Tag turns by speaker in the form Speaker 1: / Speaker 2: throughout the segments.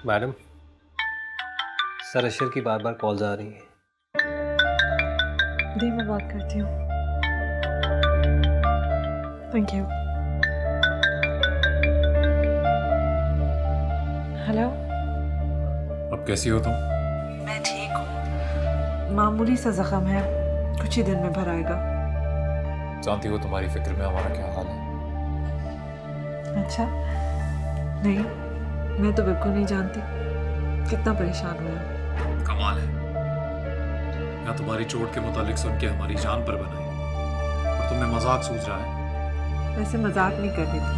Speaker 1: Madam, sir अशर की बार बार calls आ रही हैं।
Speaker 2: दी मैं बात करती हूँ। Thank you. हेलो।
Speaker 3: अब कैसी हो तुम?
Speaker 2: मैं ठीक हूँ। मामूली सा जख्म है, कुछ ही दिन में भर आएगा।
Speaker 3: जानती हो तुम्हारी फिक्र में हमारा क्या हाल है?
Speaker 2: अच्छा, नहीं, मैं तो बिल्कुल नहीं जानती। कितना परेशान हुआ।
Speaker 3: कमाल है, या तुम्हारी चोट के मुतालिक सुन के हमारी जान पर बनाई और तुम्हें मजाक सूझ रहा है।
Speaker 2: वैसे मजाक नहीं कर रही थी,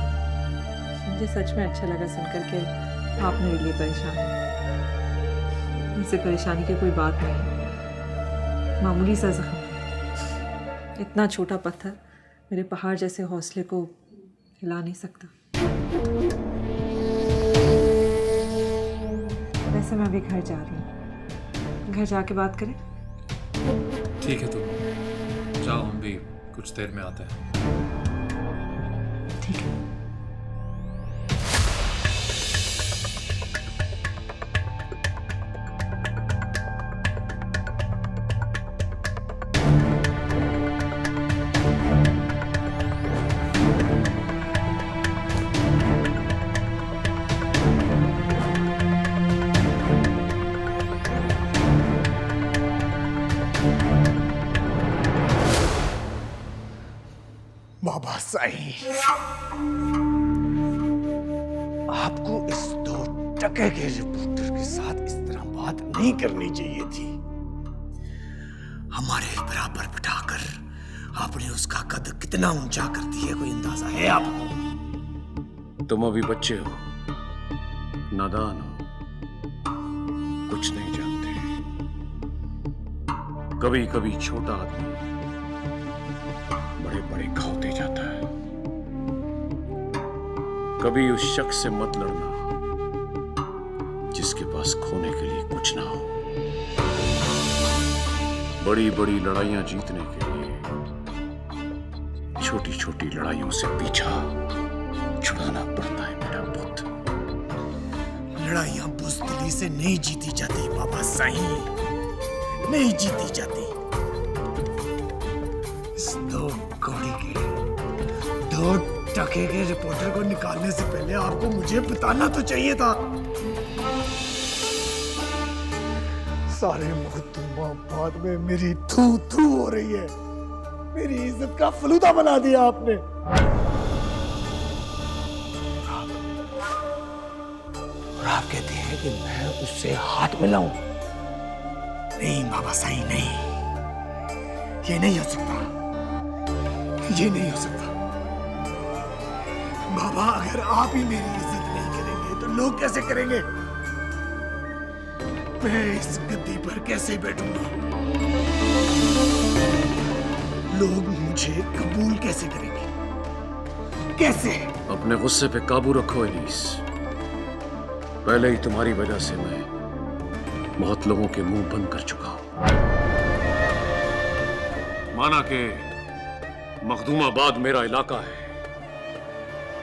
Speaker 2: मुझे सच में अच्छा लगा सुनकर के आप मेरे लिए परेशान हैं। इससे परेशानी की कोई बात नहीं है, मामूली सा जख्म है। इतना छोटा पत्थर मेरे पहाड़ जैसे हौसले को हिला नहीं सकता। वैसे मैं अभी घर जा रही हूँ, घर जाके बात करें?
Speaker 3: ठीक है, तुम जाओ, हम भी कुछ देर में आते हैं।
Speaker 2: ठीक है।
Speaker 4: बाबा साईं, आपको इस 2 टके के रिपोर्टर के साथ इस तरह बात नहीं करनी चाहिए थी। हमारे बराबर बिठाकर आपने उसका कद कितना ऊंचा कर दिया, कोई अंदाजा है आपको?
Speaker 5: तुम अभी बच्चे हो, नादान हो, कुछ नहीं जानते। कभी कभी छोटा आदमी बड़े बड़े खाते जाता है। कभी उस शख्स से मत लड़ना जिसके पास खोने के लिए कुछ ना हो। बड़ी बड़ी लड़ाइयां जीतने के लिए छोटी छोटी लड़ाइयों से पीछा छुड़ाना पड़ता है मेरा पुत्र।
Speaker 4: लड़ाइयां बुज़दिली से नहीं जीती जाती बाबा साईं, नहीं जीती जाती। इस 2 कौड़ी के 2 टके के रिपोर्टर को निकालने से पहले आपको मुझे बताना तो चाहिए था। सारे मुकद्दमात में मेरी थू थू हो रही है, मेरी इज्जत का फलूदा बना दिया आपने। और आप कहते हैं कि मैं उससे हाथ मिलाऊं? नहीं बाबा साईं, नहीं, ये नहीं हो सकता, ये नहीं हो सकता। बाबा, अगर आप ही मेरी इज्जत नहीं करेंगे तो लोग कैसे करेंगे? मैं इस गद्दी पर कैसे बैठूंगा? लोग मुझे कबूल कैसे करेंगे? कैसे?
Speaker 5: अपने गुस्से पे काबू रखो एलिस। पहले ही तुम्हारी वजह से मैं बहुत लोगों के मुंह बंद कर चुका हूं। माना कि मखदूमाबाद मेरा इलाका है,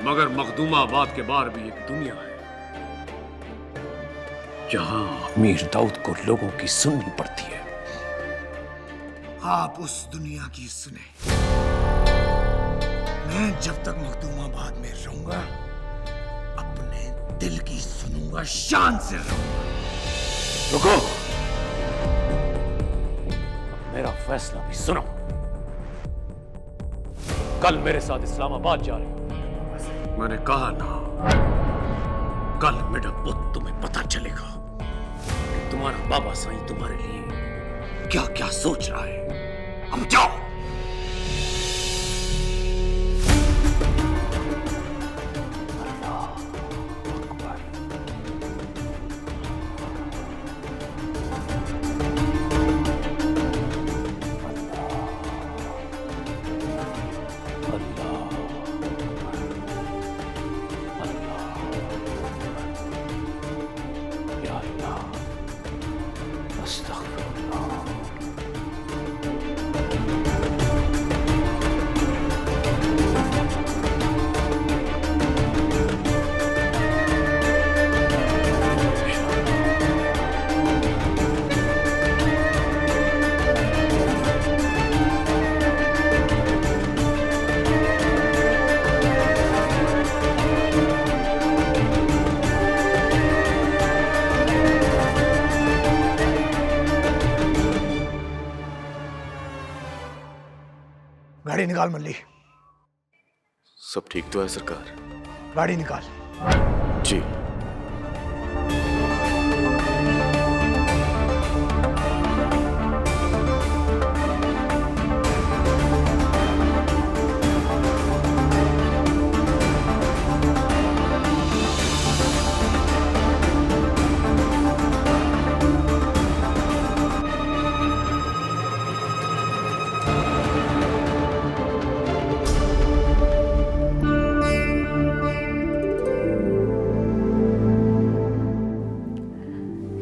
Speaker 5: मगर मखदूमाबाद के बाहर भी एक दुनिया है जहां अमीर दाऊद को लोगों की सुननी पड़ती है।
Speaker 4: आप उस दुनिया की सुने। मैं जब तक मखदूमाबाद में रहूंगा अपने दिल की सुनूंगा, शान से रहूंगा।
Speaker 5: रुको, मेरा फैसला भी सुनो। कल मेरे साथ इस्लामाबाद जा रहे हो। मैंने कहा ना, कल मेरा पुत्र तुम्हें पता चलेगा कि तुम्हारा बाबा साईं तुम्हारे लिए क्या क्या सोच रहा है। अब जाओ।
Speaker 4: गाड़ी निकाल मुल्ली।
Speaker 6: सब ठीक तो है सरकार?
Speaker 4: गाड़ी निकाल।
Speaker 6: जी।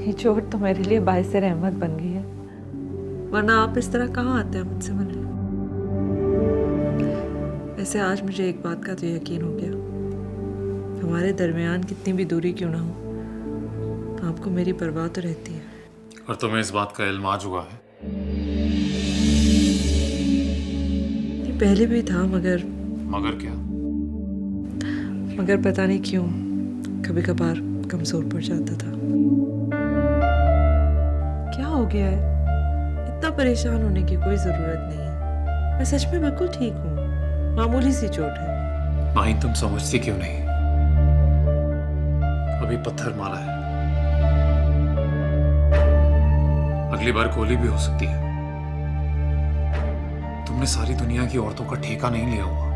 Speaker 2: ये चोट तो मेरे लिए बाइस रहमत बन गई है, वरना आप इस तरह कहाँ आते हैं मुझसे मिलने। वैसे आज मुझे एक बात का तो यकीन हो गया, हमारे दरमियान कितनी भी दूरी क्यों ना हो, आपको मेरी परवाह तो रहती है।
Speaker 3: और तुम्हें इस बात का इल्म आज हुआ है?
Speaker 2: ये पहले भी था, मगर
Speaker 3: क्या?
Speaker 2: मगर पता नहीं क्यों कभी कभार कमजोर पड़ जाता था। क्या हो गया है? इतना परेशान होने की कोई जरूरत नहीं है, मैं सच में बिल्कुल ठीक हूँ, मामूली सी चोट है।
Speaker 3: माही तुम समझती क्यों नहीं? अभी पत्थर मारा है, अगली बार गोली भी हो सकती है। तुमने सारी दुनिया की औरतों का ठेका नहीं लिया हुआ,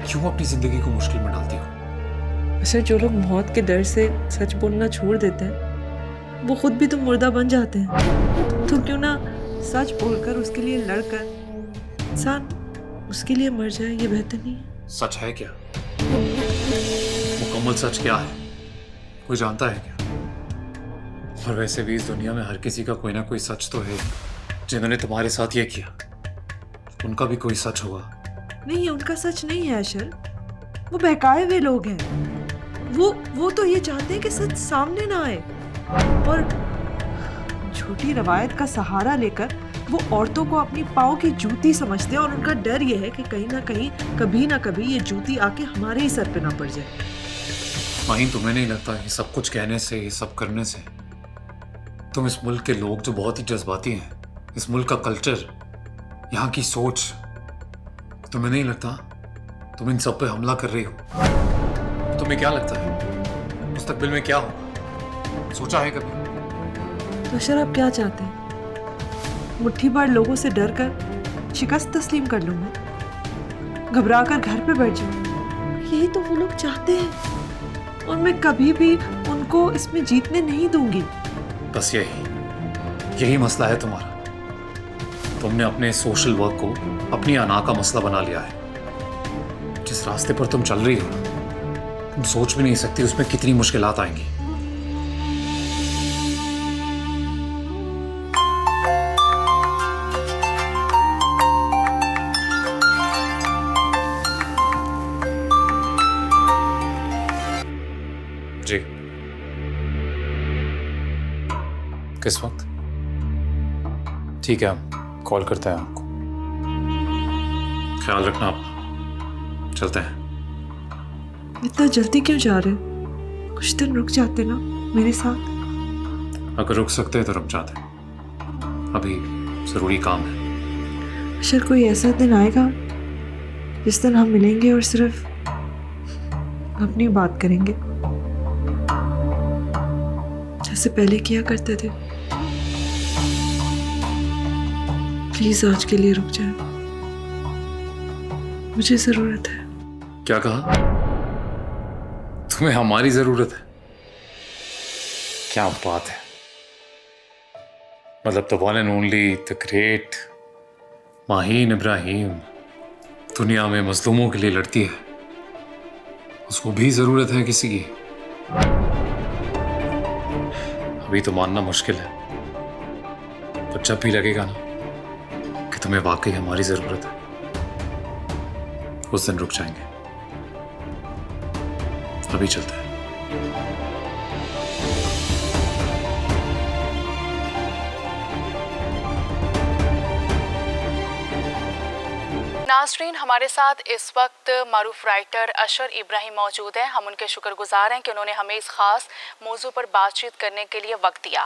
Speaker 3: क्यों अपनी जिंदगी को मुश्किल में डालती हो?
Speaker 2: वैसे जो लोग मौत के डर से सच बोलना छोड़ देते हैं, वो खुद भी तो मुर्दा बन जाते हैं। तो क्यों ना सच बोलकर उसके लिए लड़कर इंसान उसके लिए मर जाए, ये बेहतर नहीं है?
Speaker 3: सच है क्या? मुकम्मल सच क्या है? कोई जानता है क्या? और वैसे भी इस दुनिया में हर किसी का कोई ना कोई सच तो है। जिन्होंने तुम्हारे साथ ये किया, उनका भी कोई सच होगा।
Speaker 2: नहीं, ये उनका सच नहीं है अशर, वो बहकाए हुए लोग हैं। वो तो ये चाहते हैं कि सच सामने ना आए, और झूठी रवायत का सहारा लेकर वो औरतों को अपनी पाँव की जूती समझते हैं, और उनका डर ये है कि कहीं ना कहीं कभी ना कभी ये जूती आके हमारे ही सर पे ना पड़ जाए।
Speaker 3: माही, तुम्हें नहीं लगता ये सब कुछ कहने से, ये सब करने से तुम इस मुल्क के लोग जो बहुत ही जज्बाती हैं, इस मुल्क का कल्चर, यहाँ की सोच, तुम्हें नहीं लगता तुम इन सब पे हमला कर रही हो? तुम्हें क्या लगता है मुस्तकबिल में क्या होगा? सोचा है कभी?
Speaker 2: तो अशर, आप क्या चाहते हैं? मुट्ठी भर लोगों से डर कर शिकस्त तस्लीम कर लूं मैं, घबरा कर घर पे बैठ जाऊं? यही तो वो लोग चाहते हैं, और मैं कभी भी उनको इसमें जीतने नहीं दूंगी।
Speaker 3: बस यही मसला है तुम्हारा। तुमने अपने सोशल वर्क को अपनी अना का मसला बना लिया है। जिस रास्ते पर तुम चल रही हो ना, तुम सोच भी नहीं सकती उसमें कितनी मुश्किलात आएंगी। जी, किस वक्त? ठीक है, हम कॉल करते हैं आपको। ख्याल रखना अपना, चलते हैं।
Speaker 2: इतना जल्दी क्यों जा रहे हो? कुछ दिन रुक जाते ना मेरे साथ।
Speaker 3: अगर रुक सकते तो रुक जाते, अभी जरूरी काम है।
Speaker 2: अशर, कोई ऐसा दिन आएगा जिस दिन हम मिलेंगे और सिर्फ अपनी बात करेंगे, जैसे पहले किया करते थे। प्लीज आज के लिए रुक जाए, मुझे जरूरत है।
Speaker 3: क्या कहा? तुम्हें हमारी जरूरत है? क्या बात है! मतलब the one and only, the great Maheen Ibrahim दुनिया में मजलूमों के लिए लड़ती है, उसको भी जरूरत है किसी की? अभी तो मानना मुश्किल है, पर जब भी लगेगा ना कि तुम्हें वाकई हमारी जरूरत है, उस दिन रुक जाएंगे। अभी चलते हैं।
Speaker 7: नाज़रीन, हमारे साथ इस वक्त मारूफ राइटर अशर इब्राहिम मौजूद हैं। हम उनके शुक्रगुजार हैं कि उन्होंने हमें इस ख़ास मौजू पर बातचीत करने के लिए वक्त दिया।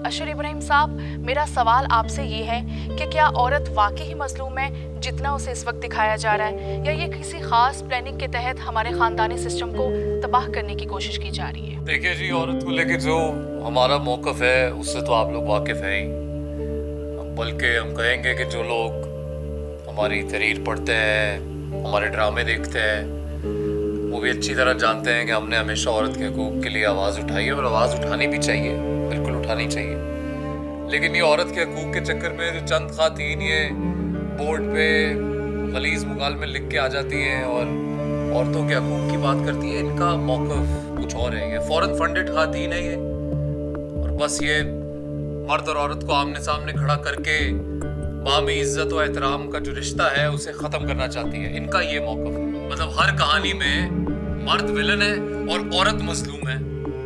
Speaker 7: अशर इब्राहिम साहब, मेरा सवाल आपसे ये है कि क्या औरत वाकई ही मजलूम है जितना उसे इस वक्त दिखाया जा रहा है, या ये किसी खास प्लानिंग के तहत हमारे खानदानी सिस्टम को तबाह करने की कोशिश की जा रही है?
Speaker 3: देखिए जी, औरत को लेके जो हमारा मौक़िफ़ है उससे तो आप लोग वाकिफ़ हैं ही, बल्कि हम कहेंगे कि जो लोग हमारी तहरीर पढ़ते हैं, हमारे ड्रामे देखते हैं, वो भी अच्छी तरह जानते हैं कि हमने हमेशा औरत के हकूक़ के लिए आवाज़ उठाई है, और आवाज़ उठानी भी चाहिए, बिल्कुल उठानी चाहिए। लेकिन ये औरत के हकूक़ के चक्कर में जो चंद ख़ातीन ये बोर्ड पे गलीज़ मुकालमे लिख के आ जाती हैं और औरतों के हकूक़ की बात करती है, इनका मौक़िफ़ कुछ और है। ये फ़ौरन फंडेड ख़ातीन है ये, और बस ये मर्द और औरत को आमने सामने खड़ा करके बामी इज्जत और एहतराम का जो रिश्ता है उसे ख़त्म करना चाहती है। इनका ये मौक़िफ़ है। मतलब हर कहानी में मर्द विलन है और औरत मजलूम है,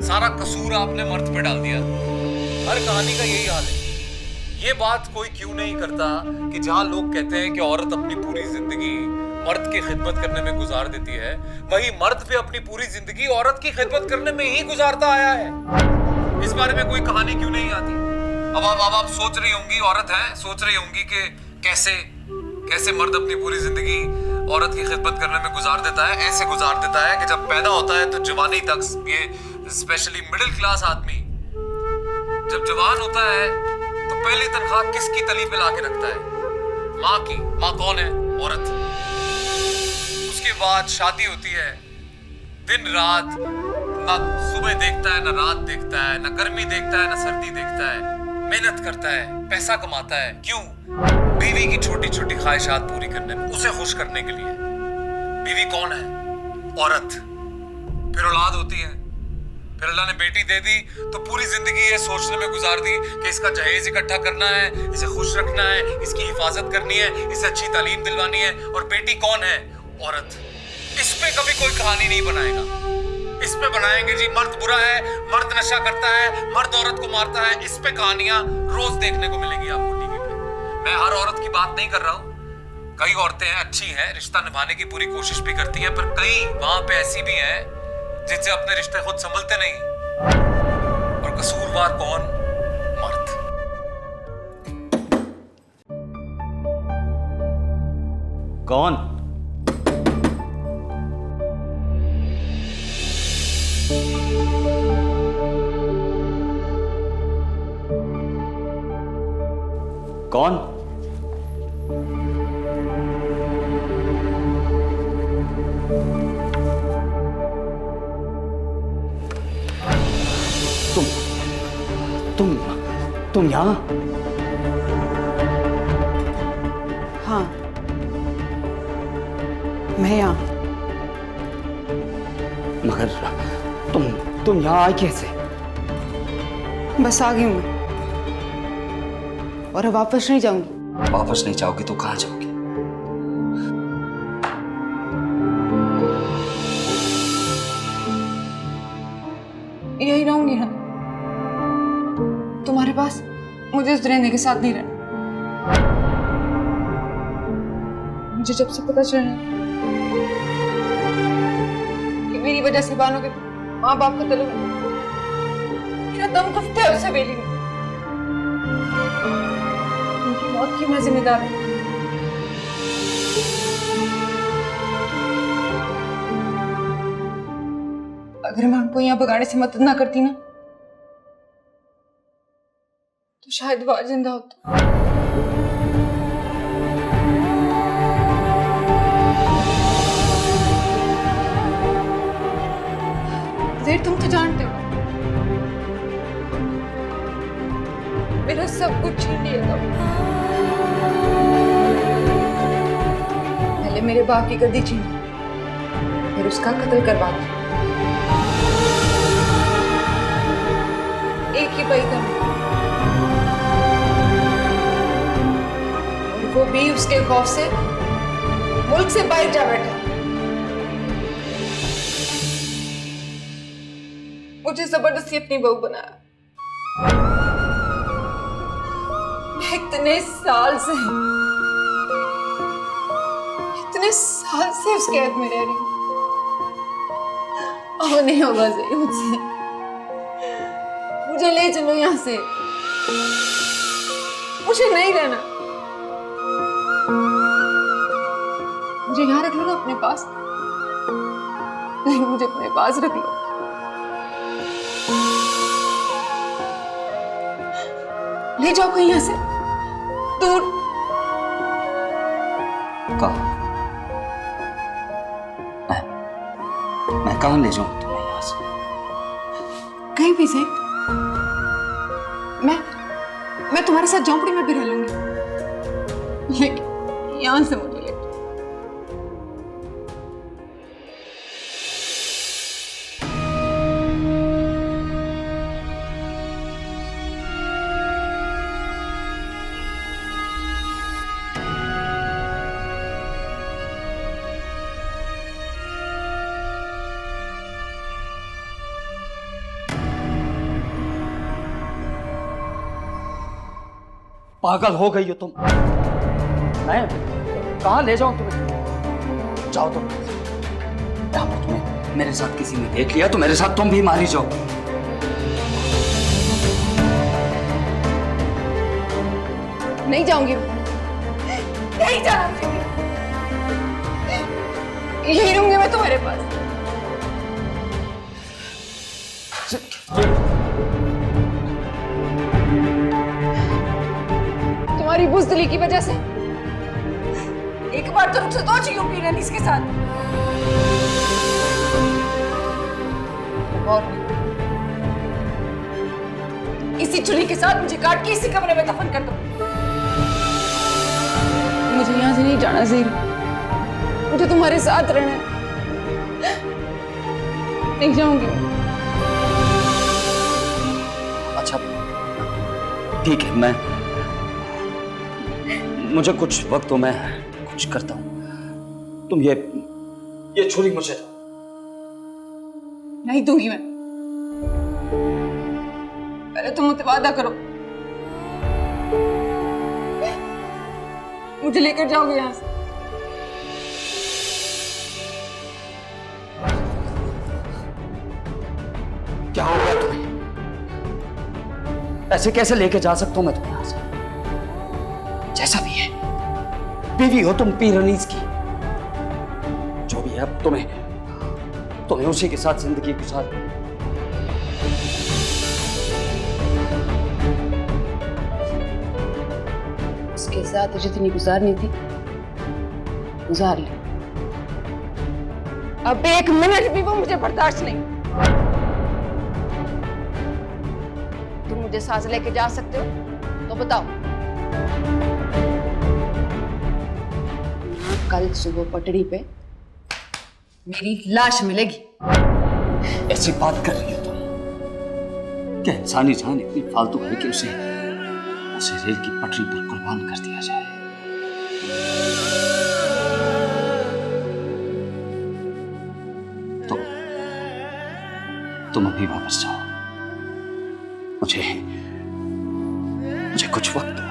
Speaker 3: सारा कसूर आपने मर्द पे डाल दिया। हर कहानी का यही हाल है। ये बात कोई क्यों नहीं करता कि जहाँ लोग कहते हैं कि औरत अपनी पूरी जिंदगी मर्द की खिदमत करने में गुजार देती है, वही मर्द भी अपनी पूरी जिंदगी औरत की खिदमत करने में ही गुजारता आया है। इस बारे में कोई कहानी क्यों नहीं आती? अब आप सोच रही होंगी, औरत है, सोच रही होंगी कि कैसे मर्द अपनी पूरी जिंदगी औरत की खिदमत करने में गुजार देता है। ऐसे गुजार देता है कि जब पैदा होता है तो जवानी तक, ये स्पेशली मिडिल क्लास आदमी जब जवान होता है तो पहली तनख्वाह किसकी तली पे लाके रखता है? माँ की। माँ कौन है? औरत। उसके बाद शादी होती है, दिन रात ना सुबह देखता है, ना रात देखता है, ना गर्मी देखता है, ना सर्दी देखता है, मेहनत करता है, पैसा कमाता है। क्यों? बीवी की छोटी छोटी ख्वाहिशात पूरी करने में, उसे खुश करने के लिए। बीवी कौन है? औरत। फिर औलाद होती है, फिर अल्लाह ने बेटी दे दी तो पूरी जिंदगी ये सोचने में गुजार दी कि इसका जहेज इकट्ठा करना है, इसे खुश रखना है, इसकी हिफाजत करनी है, इसे अच्छी तालीम दिलवानी है। और बेटी कौन है? औरत। इस पे कभी कोई कहानी नहीं बनाएगा। इस पे बनाएंगे जी मर्द बुरा है, मर्द नशा करता है, मर्द औरत को मारता है। इस पे कहानियां रोज देखने को मिलेंगी आपको टीवी पे। मैं हर औरत की बात नहीं कर रहा हूँ। कई औरतें हैं, अच्छी हैं, रिश्ता निभाने की पूरी कोशिश भी करती हैं, पर कई वहां पे ऐसी भी हैं जिनसे अपने रिश्ते खुद संभलते नहीं। और कसूरवार कौन? मर्द।
Speaker 1: कौन? कौन? तुम यहाँ?
Speaker 8: हाँ, मैं यहाँ।
Speaker 4: मगर तुम यहाँ आई कैसे?
Speaker 8: बस आ गई हूँ मैं, और अब वापस नहीं जाऊंगी।
Speaker 4: वापस नहीं जाओगी तो कहाँ जाओगी?
Speaker 8: यही रहूंगी ना, तुम्हारे पास। मुझे उस रहने के साथ नहीं रहना। मुझे जब से पता चला कि मेरी वजह से बानो के माँ बाप का तलब, मेरा दम कफ्ते है उसे बेली में। उनकी मौत की मैं जिम्मेदार हूँ। अगर मैं उनको यहाँ भगाने से मदद ना करती ना, तो शायद वो आज जिंदा होता। ज़ेर, तुम तो जानते हो मेरा सब कुछ छीन लिया था। पहले मेरे बाप की गद्दी छीनी, फिर उसका कत्ल करवा दिया। एक ही भाई था और वो भी उसके खौफ से मुल्क से बाहर जा बैठा। मुझे जबरदस्ती अपनी बहू बनाया। मैं इतने साल से उसके कैद में रह रही हूँ। अब नहीं होगा ज़ेर मुझसे। मुझे ले चलो यहाँ से, मुझे नहीं रहना। मुझे यहाँ रख लो ना अपने पास। नहीं, मुझे अपने पास रख लो। ले जाओ कहीं यहाँ से दूर।
Speaker 9: कहाँ? मैं कहाँ ले जाऊँ तुम्हें यहाँ से?
Speaker 8: कहीं भी सही। मैं तुम्हारे साथ झोंपड़ी में भी रह लूंगी, लेकिन यहाँ से मुझे ले जाओ।
Speaker 9: पागल हो गई हो तुम? मैं कहाँ ले जाऊं तुम्हें? जाओ तुम। तुम्हें मेरे साथ किसी ने देख लिया तो मेरे साथ तुम भी मारी जाओ।
Speaker 8: नहीं जाऊंगी, नहीं जाना चाहिए। यही रहूंगी मैं तुम्हारे पास। तुम्हारी बुज़दिली की वजह से एक बार तो रुखसत हो चुकी हूँ पीरन इसके साथ। और इसी छुरी के साथ मुझे काट के इसी कमरे में दफन कर दो। मुझे यहाँ से नहीं जाना ज़हीर, मुझे तुम्हारे साथ रहना है। नहीं जाऊंगी।
Speaker 9: अच्छा ठीक है, मुझे कुछ वक्त तो मैं कुछ करता हूं। तुम ये छुरी मुझे दो।
Speaker 8: नहीं दूंगी मैं। पहले तुम मुझसे वादा करो, मुझे लेकर जाओगे यहाँ से।
Speaker 9: क्या होगा तुम्हें? ऐसे कैसे लेके जा सकता हूं मैं तुम्हें यहाँ से? जैसा भी है, बीवी हो तुम पीर अनीस की। जो भी है अब तुम्हें उसी के साथ जिंदगी गुजार।
Speaker 8: उसके साथ जितनी गुजारनी थी गुजार ली। अब एक मिनट भी वो मुझे बर्दाश्त नहीं। तुम मुझे सांस लेके जा सकते हो तो बताओ। कल सुबह पटड़ी पे मेरी लाश मिलेगी।
Speaker 9: ऐसी बात कर रही हो तुम? क्या इंसानी जान इतनी फालतू है कि उसे रेल की पटरी पर कुर्बान कर दिया जाए? तो तुम अभी वापस जाओ। मुझे कुछ वक्त दो।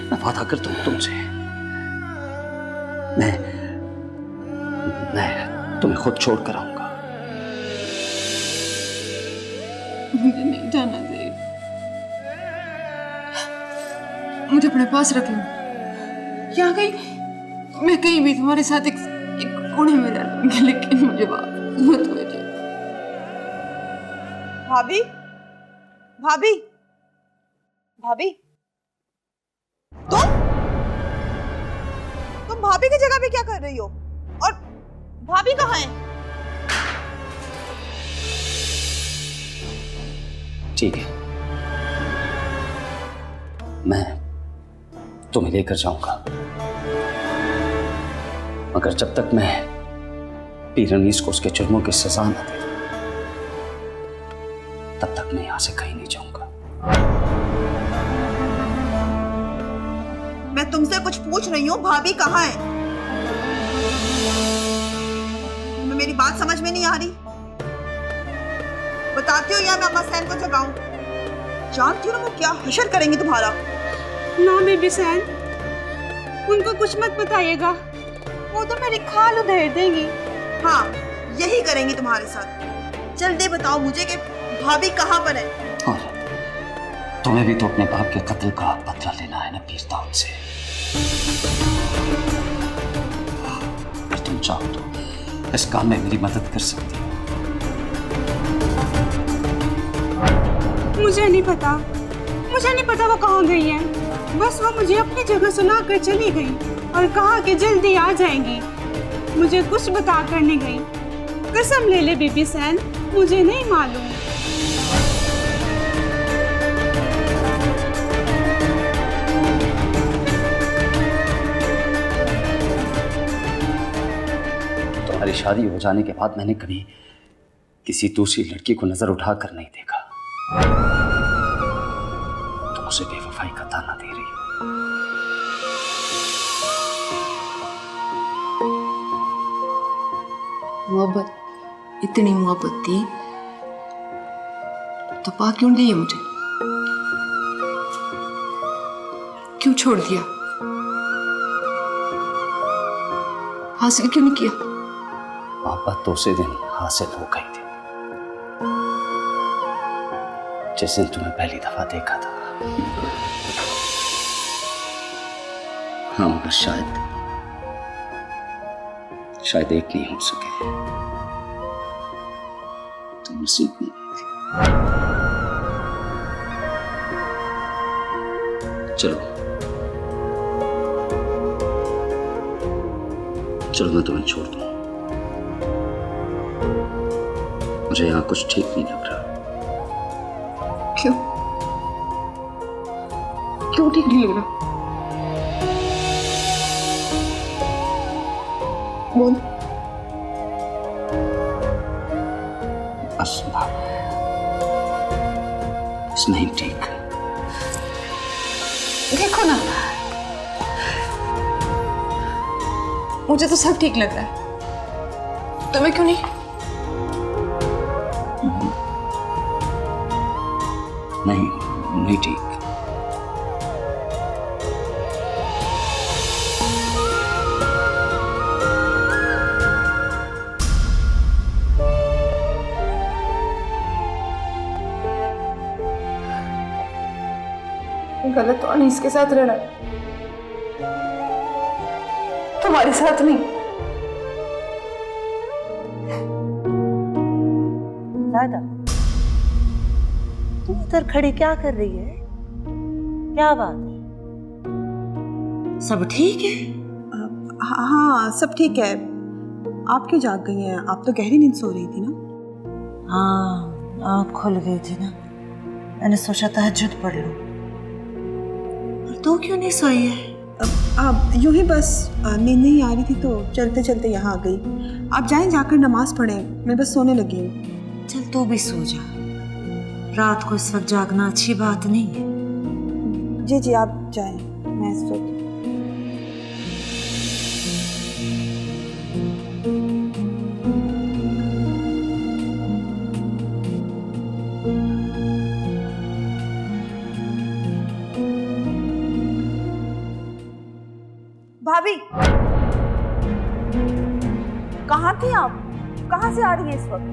Speaker 9: मैं वादा करता हूं तुमसे, मैं तुम्हें खुद छोड़ कर आऊंगा।
Speaker 8: मुझे नहीं जाना चाहिए। मुझे अपने पास रख लो। यहाँ कहीं मैं कहीं भी तुम्हारे साथ एक कोने में रह लूंगी, लेकिन मुझे मत भेजो।
Speaker 10: भाभी, भाभी, भाभी, तुम भाभी की जगह पे क्या कर रही हो? और भाभी कहाँ है?
Speaker 9: ठीक है, मैं तुम्हें लेकर जाऊंगा, मगर जब तक मैं पीर अनीस को उसके जुर्मों की सजा न दे तब तक मैं यहां से कहीं नहीं जाऊंगा।
Speaker 10: मैं तुमसे कुछ पूछ रही हूँ, भाभी कहाँ है? तुम्हें मेरी बात समझ में नहीं आ रही? बताती हो या मैं अम्मा सैन को जगाऊं? जानती हो ना वो क्या हशर करेंगी तुम्हारा।
Speaker 11: ना बेबी सैन, उनको कुछ मत बताइएगा, वो तो मेरी खाल उधेड़ देंगी।
Speaker 10: हाँ, यही करेंगी तुम्हारे साथ। जल्दी बताओ मुझे कि भाभी कहाँ पर है?
Speaker 9: और तुम्हें भी तो अपने बाप के कत्ल का बदला लेना है ना पीर दाऊद से। चाहो तो इस काम में मेरी मदद कर सकती हो।
Speaker 11: मुझे नहीं पता वो कहाँ गई है। बस वो मुझे अपनी जगह सुना कर चली गई और कहा कि जल्दी आ जाएंगी। मुझे कुछ बता कर नहीं गई। कसम ले ले बीबी सैन, मुझे नहीं मालूम।
Speaker 9: तुम्हारी शादी हो जाने के बाद मैंने कभी किसी दूसरी लड़की को नजर उठाकर नहीं देखा। तुम उसे बेवफाई का ताना दे रही हो।
Speaker 8: मोहब्बत, इतनी मोहब्बत थी तो पा क्यों दिए मुझे? क्यों छोड़ दिया? हासिल क्यों नहीं किया?
Speaker 9: मोहब्बत तो उसी दिन हासिल हो गई थी जिस दिन तुम्हें पहली दफा देखा था। हाँ, मगर शायद एक नहीं हो सके तो नसीब में नहीं थी। चलो मैं तुम्हें छोड़ दूं। मुझे यहाँ कुछ ठीक नहीं लग रहा।
Speaker 8: क्यों ठीक नहीं लग रहा? बोल।
Speaker 9: बस नहीं ठीक।
Speaker 8: देखो ना, मुझे तो सब ठीक लग रहा है, तुम्हें क्यों नहीं?
Speaker 9: नहीं ठीक।
Speaker 8: गलत तो अनीस के साथ रहना, तुम्हारे साथ नहीं।
Speaker 10: दादा, तू उधर खड़ी क्या कर रही है? क्या बात है? सब ठीक है?
Speaker 2: हाँ, सब ठीक है। आप क्यों जाग गई हैं? आप तो गहरी नींद सो रही थी ना?
Speaker 10: हाँ, आँख खुल गई थी ना, मैंने सोचा तहज्जुद पढ़ लूं। और तू क्यों नहीं सोई है?
Speaker 2: अब यूं ही बस नींद नहीं आ रही थी तो चलते चलते यहाँ आ गई। आप जाएं, जाकर नमाज पढ़ें, मैं बस सोने लगी हूँ।
Speaker 10: चल तू भी सो जा, रात को इस वक्त जागना अच्छी बात नहीं है।
Speaker 2: जी आप जाएं, मैं सोती हूँ।
Speaker 10: भाभी, कहाँ थी आप? कहाँ से आ रही है इस वक्त?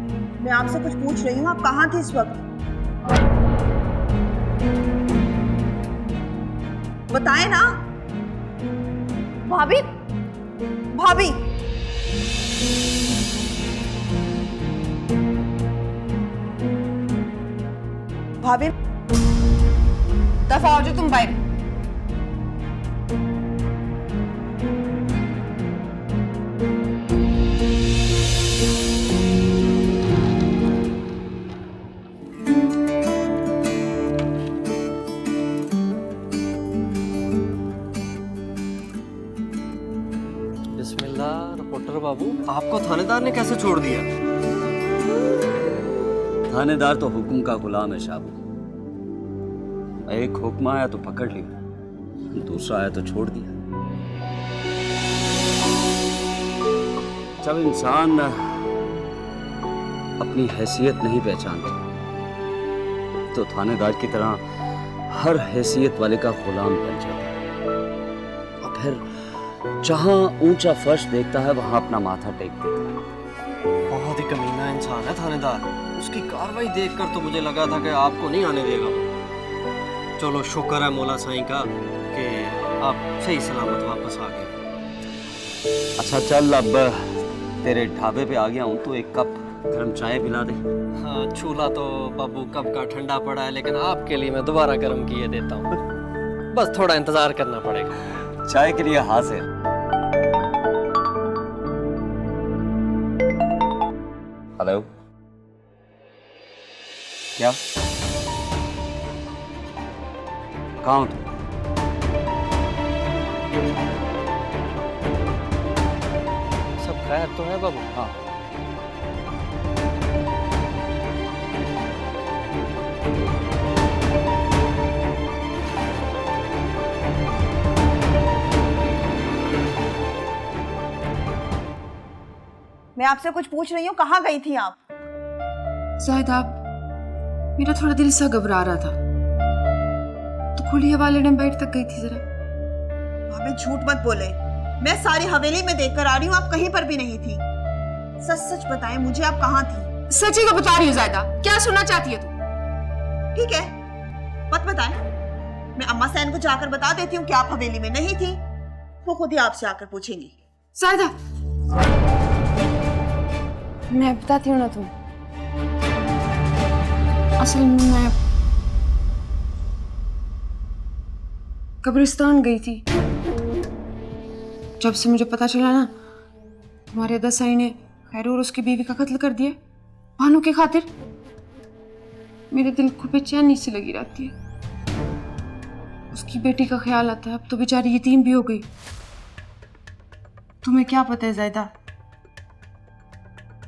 Speaker 2: मैं आपसे कुछ पूछ रही हूँ, आप कहाँ थे इस वक्त? बताएं ना।
Speaker 10: भाभी, भाभी,
Speaker 2: भाभी,
Speaker 8: दफा हो जो तुम बाहर।
Speaker 1: रिपोर्टर बाबू,
Speaker 12: आपको थानेदार ने कैसे छोड़ दिया?
Speaker 9: थानेदार तो हुक्म का गुलाम है शाबू। एक हुक्म आया तो पकड़ लिया, दूसरा आया तो छोड़ दिया। जब इंसान अपनी हैसियत नहीं पहचानता तो थानेदार की तरह हर हैसियत वाले का गुलाम बन जाता है और फिर जहां ऊंचा फर्श देखता है वहां अपना माथा टेक देता है।
Speaker 12: बहुत ही कमीना इंसान है थानेदार। उसकी कार्रवाई देखकर तो मुझे लगा था कि आपको नहीं आने देगा। चलो शुक्र है मौला साईं का कि आप सही सलामत वापस आ गए।
Speaker 9: अच्छा चल, अब तेरे ढाबे पे आ गया हूँ तो एक कप गर्म चाय पिला दे।
Speaker 12: हाँ, चूल्हा तो बाबू कब का ठंडा पड़ा है, लेकिन आपके लिए मैं दोबारा गर्म किए देता हूँ। बस थोड़ा इंतजार करना पड़ेगा।
Speaker 9: चाय के लिए हाजिर। हेलो, क्या कहाँ हो तुम?
Speaker 12: सब खैर तो है बाबू?
Speaker 9: हाँ,
Speaker 10: मैं आपसे कुछ पूछ रही हूँ, कहाँ गई थी आप?
Speaker 8: शायद आप, मेरा थोड़ा दिल सा घबरा रहा था तो खुली हवा लेने बैठ तक गई थी जरा।
Speaker 10: हमें झूठ मत बोले, मैं सारी हवेली में देखकर आ रही हूँ, आप कहीं पर भी नहीं थी। सच सच बताएं मुझे, आप कहाँ थी?
Speaker 8: सच्ची तो बता रही हूँ ज़ायदा, क्या सुनना चाहती है तू?
Speaker 10: ठीक है, मत बताएं, मैं अम्मा सैन को जाकर बता देती हूँ कि आप हवेली में नहीं थी, वो खुद ही आपसे आकर पूछेंगी।
Speaker 8: ज़ायदा, मैं बताती हूँ ना तुम्हें। असल में मैं कब्रिस्तान गई थी। जब से मुझे पता चला ना तुम्हारे दसाई ने खैरू और उसकी बीवी का कत्ल कर दिया भानु की खातिर, मेरे दिल को बेचैनी सी लगी रहती है। उसकी बेटी का ख्याल आता है, अब तो बेचारी यतीम भी हो गई। तुम्हें क्या पता है ज़ायदा,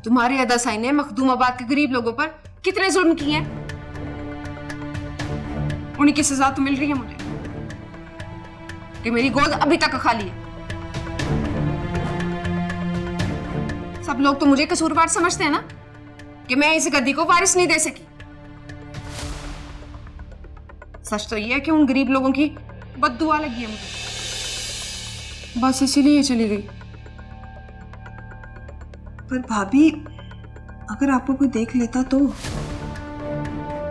Speaker 8: तुम्हारे अदासाई ने मखदूमाबाद के गरीब लोगों पर कितने जुल्म किए हैं। उन्हीं की सजा तो मिल रही है मुझे कि मेरी गोद अभी तक खाली है। सब लोग तो मुझे कसूरवार समझते हैं ना कि मैं इस गद्दी को वारिस नहीं दे सकी। सच तो ये है कि उन गरीब लोगों की बद्दुआ लगी है मुझे, बस इसीलिए चली गई।
Speaker 11: पर भाभी, अगर आपको कोई देख लेता तो?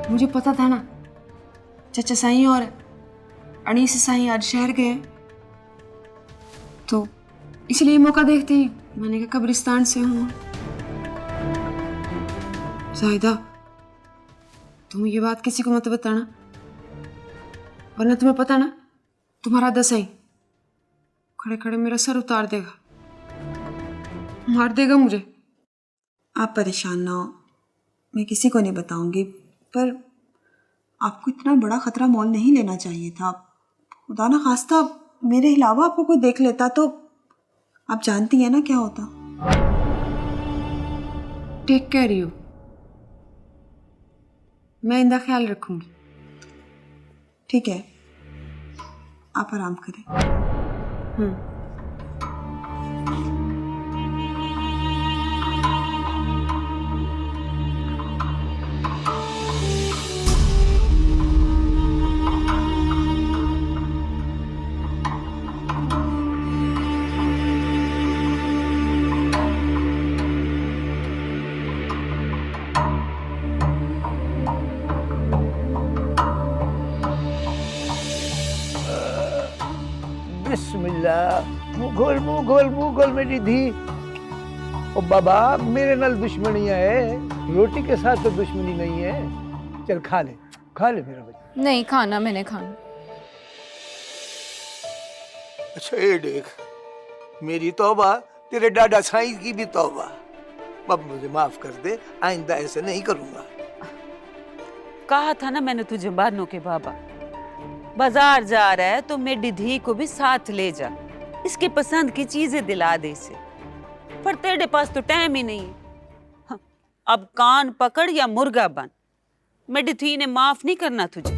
Speaker 8: मुझे पता था ना चचा साईं और अनीस साईं आज शहर गए, तो इसलिए मौका देखते ही मैंने कहा कब्रिस्तान से हूँ। ज़ाहिदा, तुम ये बात किसी को मत बताना, वरना तुम्हें पता ना तुम्हारा दसाई खड़े खड़े मेरा सर उतार देगा, मार देगा मुझे।
Speaker 11: आप परेशान ना हो, मैं किसी को नहीं बताऊंगी, पर आपको इतना बड़ा खतरा मोल नहीं लेना चाहिए था। खुदा ना खास्ता मेरे अलावा आपको कोई देख लेता तो आप जानती हैं ना क्या होता।
Speaker 8: टेक केयर यू, मैं इनका ख्याल रखूंगी।
Speaker 11: ठीक है, आप आराम करें।
Speaker 4: मुंह खोल मेरी धी। ओ बाबा, मेरे नाल दुश्मनियां है, रोटी के साथ तो दुश्मनी नहीं है। चल खा ले मेरा बच्चा।
Speaker 8: नहीं खाना, मैंने खाना।
Speaker 4: अच्छा ये देख, मेरी तौबा, तेरे डाडा साईं की भी तौबा। अब मुझे माफ कर दे, आइंदा ऐसे नहीं करूंगा।
Speaker 13: कहा था ना मैंने तुझे बानो के बाबा, बाजार जा रहा है तो मेरी धी को भी साथ ले जा, इसके पसंद की चीजें दिला दे इसे। पर तेरे पास तो टाइम ही नहीं है। हाँ, अब कान पकड़ या मुर्गा बन, मेरी धी ने माफ नहीं करना तुझे।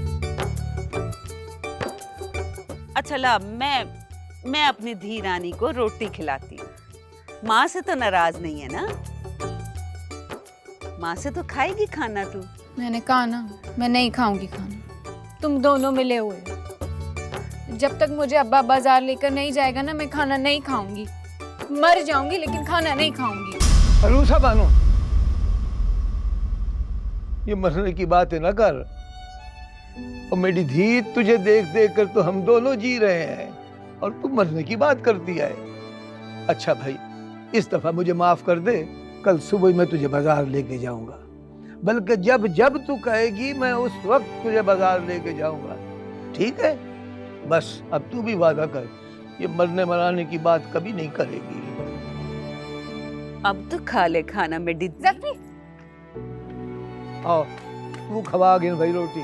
Speaker 13: अच्छा ला, मैं अपनी धी रानी को रोटी खिलाती हूँ। माँ से तो नाराज नहीं है ना? माँ से तो खाएगी खाना तू।
Speaker 8: मैंने कहा ना, मैं नहीं खाऊंगी खाना। तुम दोनों मिले हुए हो। जब तक मुझे अब्बा बाजार लेकर नहीं जाएगा ना, मैं खाना नहीं खाऊंगी। मर जाऊंगी लेकिन खाना नहीं खाऊंगी।
Speaker 4: अरूसा बानो, ये मरने की बात है ना कर। और मेरी धी, तुझे देख देख कर तो हम दोनों जी रहे हैं और तू मरने की बात करती है। अच्छा भाई, इस दफा मुझे माफ कर दे, कल सुबह मैं तुझे बाजार लेके जाऊंगा। बल्कि जब जब तू कहेगी मैं उस वक्त तुझे बाजार लेके जाऊंगा, ठीक है? बस अब तू भी वादा कर, ये मरने मराने की बात कभी नहीं करेगी।
Speaker 13: अब तो खा ले खाना में डिद्दी।
Speaker 4: आओ तू खवा गिन भाई रोटी।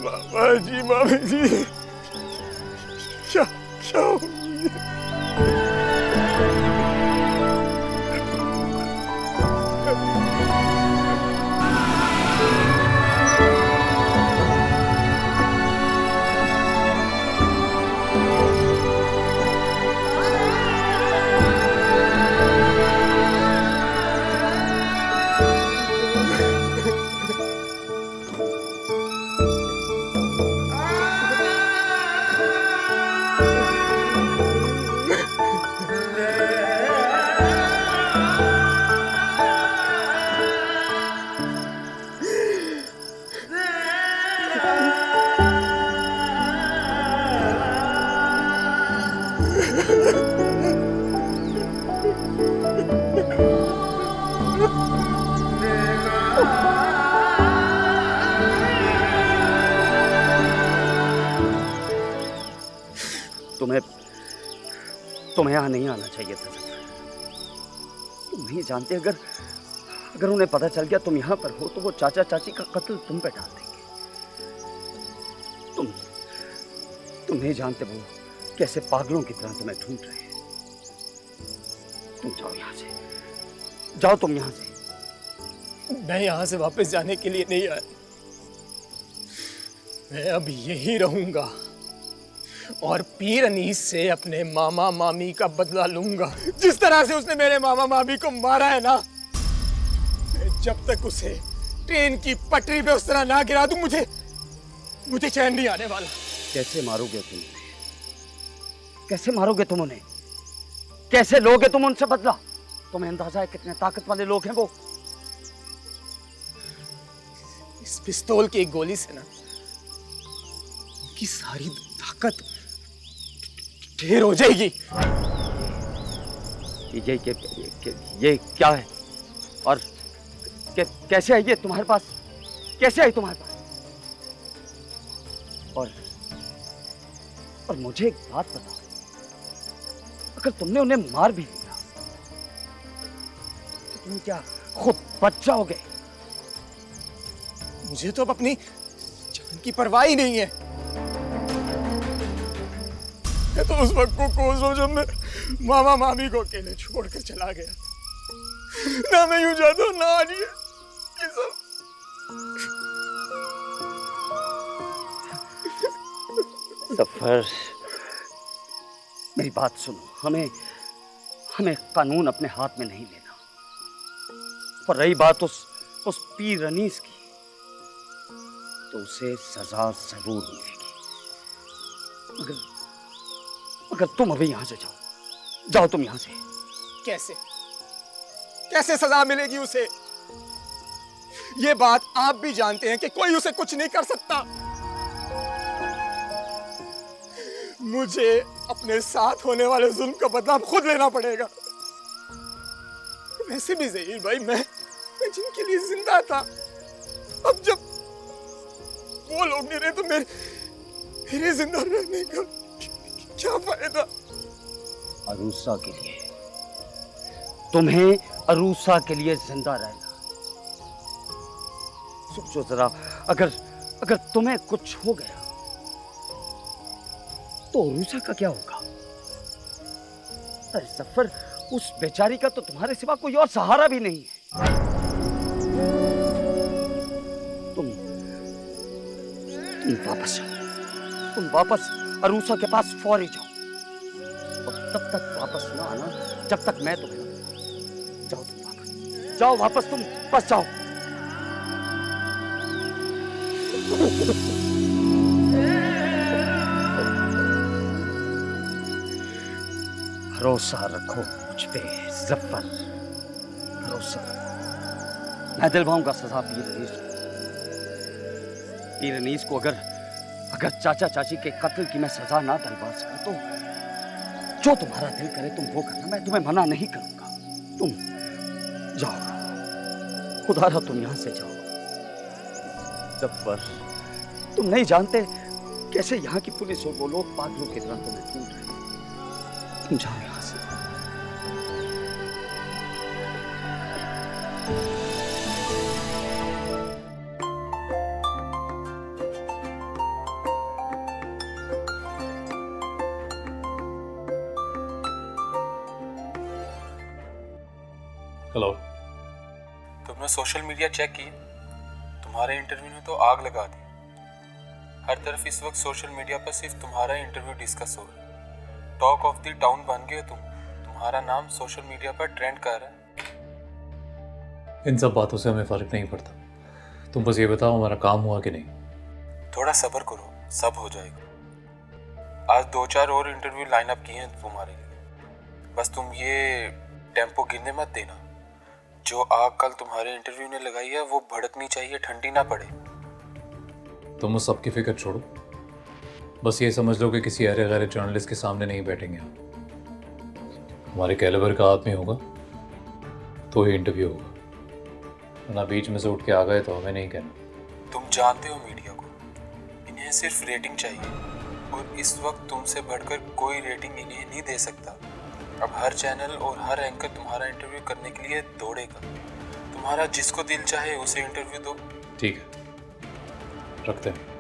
Speaker 6: मामा जी, मामी जी, क्या क्या हो गया?
Speaker 9: तुम्हें यहाँ नहीं आना चाहिए था। तुम नहीं जानते, अगर अगर उन्हें पता चल गया तुम यहाँ पर हो तो वो चाचा चाची का कत्ल तुम पे डाल देंगे। तुम नहीं जानते वो कैसे पागलों की तरह तुम्हें ढूंढ रहे हैं। तुम जाओ यहाँ से, जाओ तुम यहाँ से।
Speaker 5: मैं यहाँ से वापस जाने के लिए नहीं आया, मैं अब यहीं रहूंगा और पीर अनीस से अपने मामा मामी का बदला लूंगा। जिस तरह से उसने मेरे मामा मामी को मारा है ना, मैं जब तक उसे ट्रेन की पटरी पे उस तरह ना गिरा दूं, मुझे चैन नहीं आने वाला।
Speaker 9: कैसे मारोगे तुम उन्हें? कैसे मारोगे तुम उन्हें? कैसे लोगे तुम उनसे बदला? तुम्हें अंदाजा है कितने ताकत वाले लोग हैं वो?
Speaker 5: इस पिस्तौल की एक गोली से ना उनकी सारी ताकत ढेर हो जाएगी।
Speaker 9: ये क्या है और कैसे आई ये तुम्हारे पास? कैसे आई तुम्हारे पास? और मुझे एक बात बताओ, अगर तुमने उन्हें मार भी दिया तो तुम क्या खुद बच जाओगे?
Speaker 5: मुझे तो अब अपनी जान की परवाह ही नहीं है। मैं तो उस वक्त को कोस रहा हूं जब मैं मामा मामी को अकेले छोड़कर चला गया। ना मैं यूं जाता हूं, ना आज ये सब।
Speaker 9: सफर, मेरी बात सुनो, हमें कानून अपने हाथ में नहीं लेना। पर रही बात उस पीर अनीस की, तो उसे सजा जरूर मिलेगी। अगर तुम अभी यहां से जाओ तुम यहां से।
Speaker 5: कैसे सजा मिलेगी उसे? ये बात आप भी जानते हैं कि कोई उसे कुछ नहीं कर सकता। मुझे अपने साथ होने वाले जुल्म का बदला खुद लेना पड़ेगा। वैसे भी ज़हीर भाई, मैं जिनके लिए जिंदा था, अब जब वो लोग नहीं रहे तो मेरे जिंदा रहने का क्या फायदा?
Speaker 9: अरूसा के लिए, तुम्हें अरूसा के लिए जिंदा रहना। सोचो जरा, अगर तुम्हें कुछ हो गया तो अरूसा का क्या होगा? अरे सफर, उस बेचारी का तो तुम्हारे सिवा कोई और सहारा भी नहीं है। तुम वापस जाओ, तुम वापस अरूसा के पास फौरी जाओ, और तब तक वापस ना आना जब तक मैं तुम्हें ना बुलाऊं। जाओ तुम वापस, जाओ वापस, तुम बस जाओ। भरोसा रखो मुझ पे जफर, भरोसा। मैं दिलवाऊंगा सजा पीर अनीस को। अगर चाचा चाची के कत्ल की मैं सजा ना दिलवा सकूं तो जो तुम्हारा दिल करे तुम वो करना, मैं तुम्हें मना नहीं करूंगा। तुम जाओ, खुदारा तुम यहां से जाओ। जफर, तुम नहीं जानते कैसे यहाँ की पुलिस और वो लोग पागलों की तरह तुम्हें ढूंढ रहे हैं। तुम जाओ यहां से।
Speaker 1: हेलो।
Speaker 14: तुमने सोशल मीडिया चेक की? तुम्हारे इंटरव्यू ने तो आग लगा दी। हर तरफ इस वक्त सोशल मीडिया पर सिर्फ तुम्हारा इंटरव्यू डिस्कस हो रहा है। टॉक ऑफ द टाउन बन गए तुम। तुम्हारा नाम सोशल मीडिया पर ट्रेंड कर रहा है।
Speaker 3: इन सब बातों से हमें फर्क नहीं पड़ता। तुम बस ये बताओ हमारा काम हुआ कि नहीं।
Speaker 14: थोड़ा सब्र करो, सब हो जाएगा। आज 2-4 और इंटरव्यू लाइन अप किए हैं तुम्हारे लिए। बस तुम ये टेम्पो गिरने मत देना। जो आग कल तुम्हारे इंटरव्यू ने लगाई है वो भड़कनी चाहिए, ठंडी ना पड़े।
Speaker 3: तुम उस सबकी फिक्र छोड़ो, बस ये समझ लो कि किसी अरे गैर जर्नलिस्ट के सामने नहीं बैठेंगे हम। हमारे कैलिबर का आदमी होगा तो ही इंटरव्यू होगा, वरना बीच में से उठ के आ गए तो हमें नहीं कहना।
Speaker 14: तुम जानते हो मीडिया को, इन्हें सिर्फ रेटिंग चाहिए, और इस वक्त तुमसे बढ़कर कोई रेटिंग इन्हें नहीं दे सकता। अब हर चैनल और हर एंकर तुम्हारा इंटरव्यू करने के लिए दौड़ेगा। तुम्हारा जिसको दिल चाहे उसे इंटरव्यू दो।
Speaker 3: ठीक है, रखते हैं।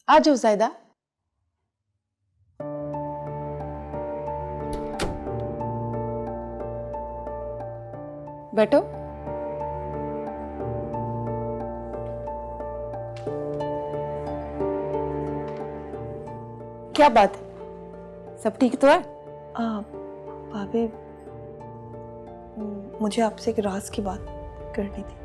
Speaker 11: आ जाओ ज़ायदा। बैठो। क्या बात है, सब ठीक तो है?
Speaker 10: भाभी, मुझे आपसे एक राज की बात करनी थी।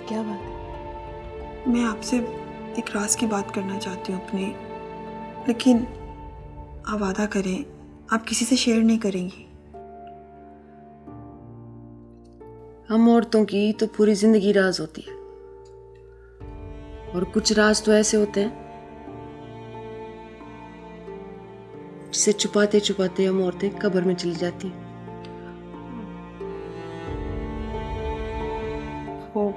Speaker 10: क्या बात है? मैं आपसे एक राज की बात करना चाहती हूँ अपने, लेकिन आप वादा करें आप किसी से शेयर नहीं करेंगी।
Speaker 8: हम औरतों की तो पूरी जिंदगी राज होती है, और कुछ राज तो ऐसे होते हैं जिसे छुपाते छुपाते हम औरतें कब्र में चली जाती हैं।
Speaker 10: हो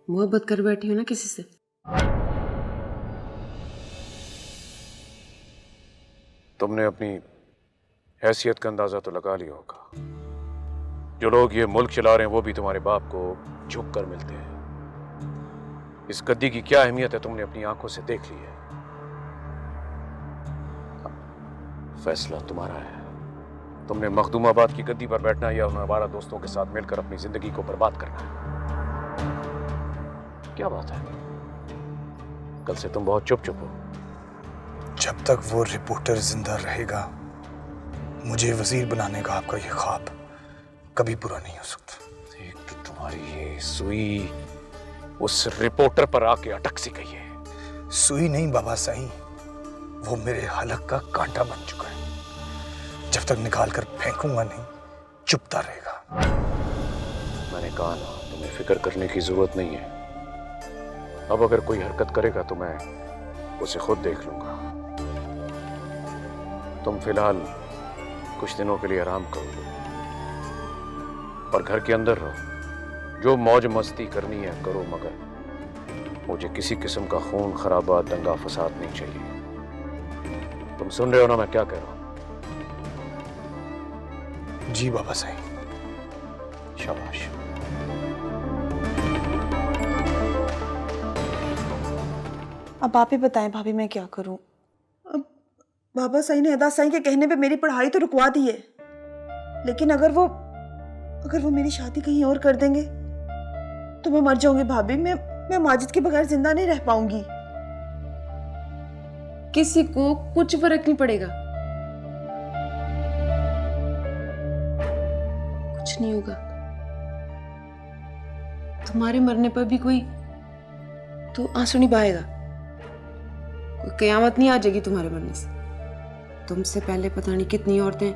Speaker 8: मोहब्बत कर बैठी हो ना किसी से?
Speaker 5: तुमने अपनी हैसियत का अंदाजा तो लगा लिया होगा। जो लोग ये मुल्क चला रहे हैं वो भी तुम्हारे बाप को झुक कर मिलते हैं। इस गद्दी की क्या अहमियत है तुमने अपनी आंखों से देख ली है। फैसला तुम्हारा है। तुमने मखदूमाबाद की गद्दी पर बैठना या उन हमारा दोस्तों के साथ मिलकर अपनी जिंदगी को बर्बाद करना है। क्या बात है, कल से तुम बहुत चुप चुप हो।
Speaker 4: जब तक वो रिपोर्टर जिंदा रहेगा मुझे वजीर बनाने का आपका ये ख्वाब कभी पूरा नहीं हो सकता।
Speaker 5: एक तो तुम्हारी ये सुई उस रिपोर्टर पर आके अटक सी गई है।
Speaker 4: सुई नहीं बाबा साईं, वो मेरे हलक का कांटा बन चुका है। जब तक निकाल कर फेंकूंगा नहीं, चुपता रहेगा।
Speaker 5: मैंने कहा ना, तुम्हें फिक्र करने की जरूरत नहीं है। अब अगर कोई हरकत करेगा तो मैं उसे खुद देख लूंगा। तुम फिलहाल कुछ दिनों के लिए आराम करो और घर के अंदर रहो। जो मौज मस्ती करनी है करो, मगर मुझे किसी किस्म का खून खराबा, दंगा फसाद नहीं चाहिए। तुम सुन रहे हो ना मैं क्या कह रहा हूं?
Speaker 4: जी बाबा साईं।
Speaker 5: शाबाश।
Speaker 10: अब आप ही बताएं भाभी, मैं क्या करूं? अब बाबा साईं ने अदा साईं के कहने पे मेरी पढ़ाई तो रुकवा दी है, लेकिन अगर वो मेरी शादी कहीं और कर देंगे तो मैं मर जाऊंगी भाभी। मैं माजिद के बगैर जिंदा नहीं रह पाऊंगी।
Speaker 8: किसी को कुछ फर्क नहीं पड़ेगा, कुछ नहीं होगा। तुम्हारे मरने पर भी कोई तो आंसू नहीं बहाएगा, कोई कयामत नहीं आ जाएगी तुम्हारे मरने से। तुमसे पहले पता नहीं कितनी औरतें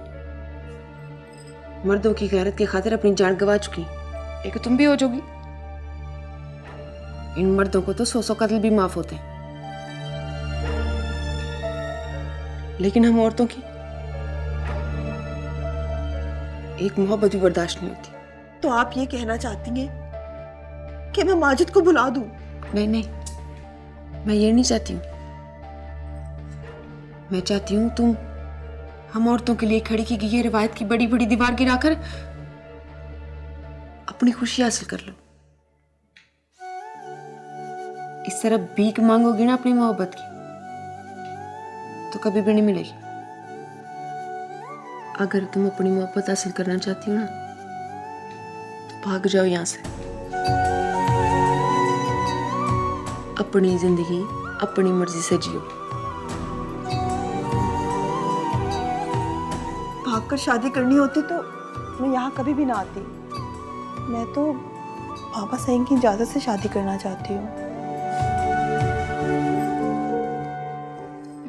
Speaker 8: मर्दों की गैरत की खातिर अपनी जान गंवा चुकी, एक तुम भी हो जाओगी। इन मर्दों को तो 100 कत्ल भी माफ होते हैं, लेकिन हम औरतों की एक मोहब्बत भी बर्दाश्त नहीं होती।
Speaker 10: तो आप ये कहना चाहती हैं कि मैं माजिद को बुला दूं?
Speaker 8: नहीं, मैं ये नहीं चाहती हूँ। मैं चाहती हूँ तुम हम औरतों के लिए खड़ी की गई ये रिवायत की बड़ी बड़ी दीवार गिराकर अपनी खुशी हासिल कर लो। इस तरह भीख मांगोगी ना अपनी मोहब्बत की तो कभी भी नहीं मिलेगी। अगर तुम अपनी मोहब्बत हासिल करना चाहती हो ना तो भाग जाओ यहां से। अपनी जिंदगी अपनी मर्जी से जियो।
Speaker 10: भागकर शादी करनी होती तो मैं यहाँ कभी भी ना आती। मैं तो बाबा साईं की इजाजत से शादी करना चाहती हूँ।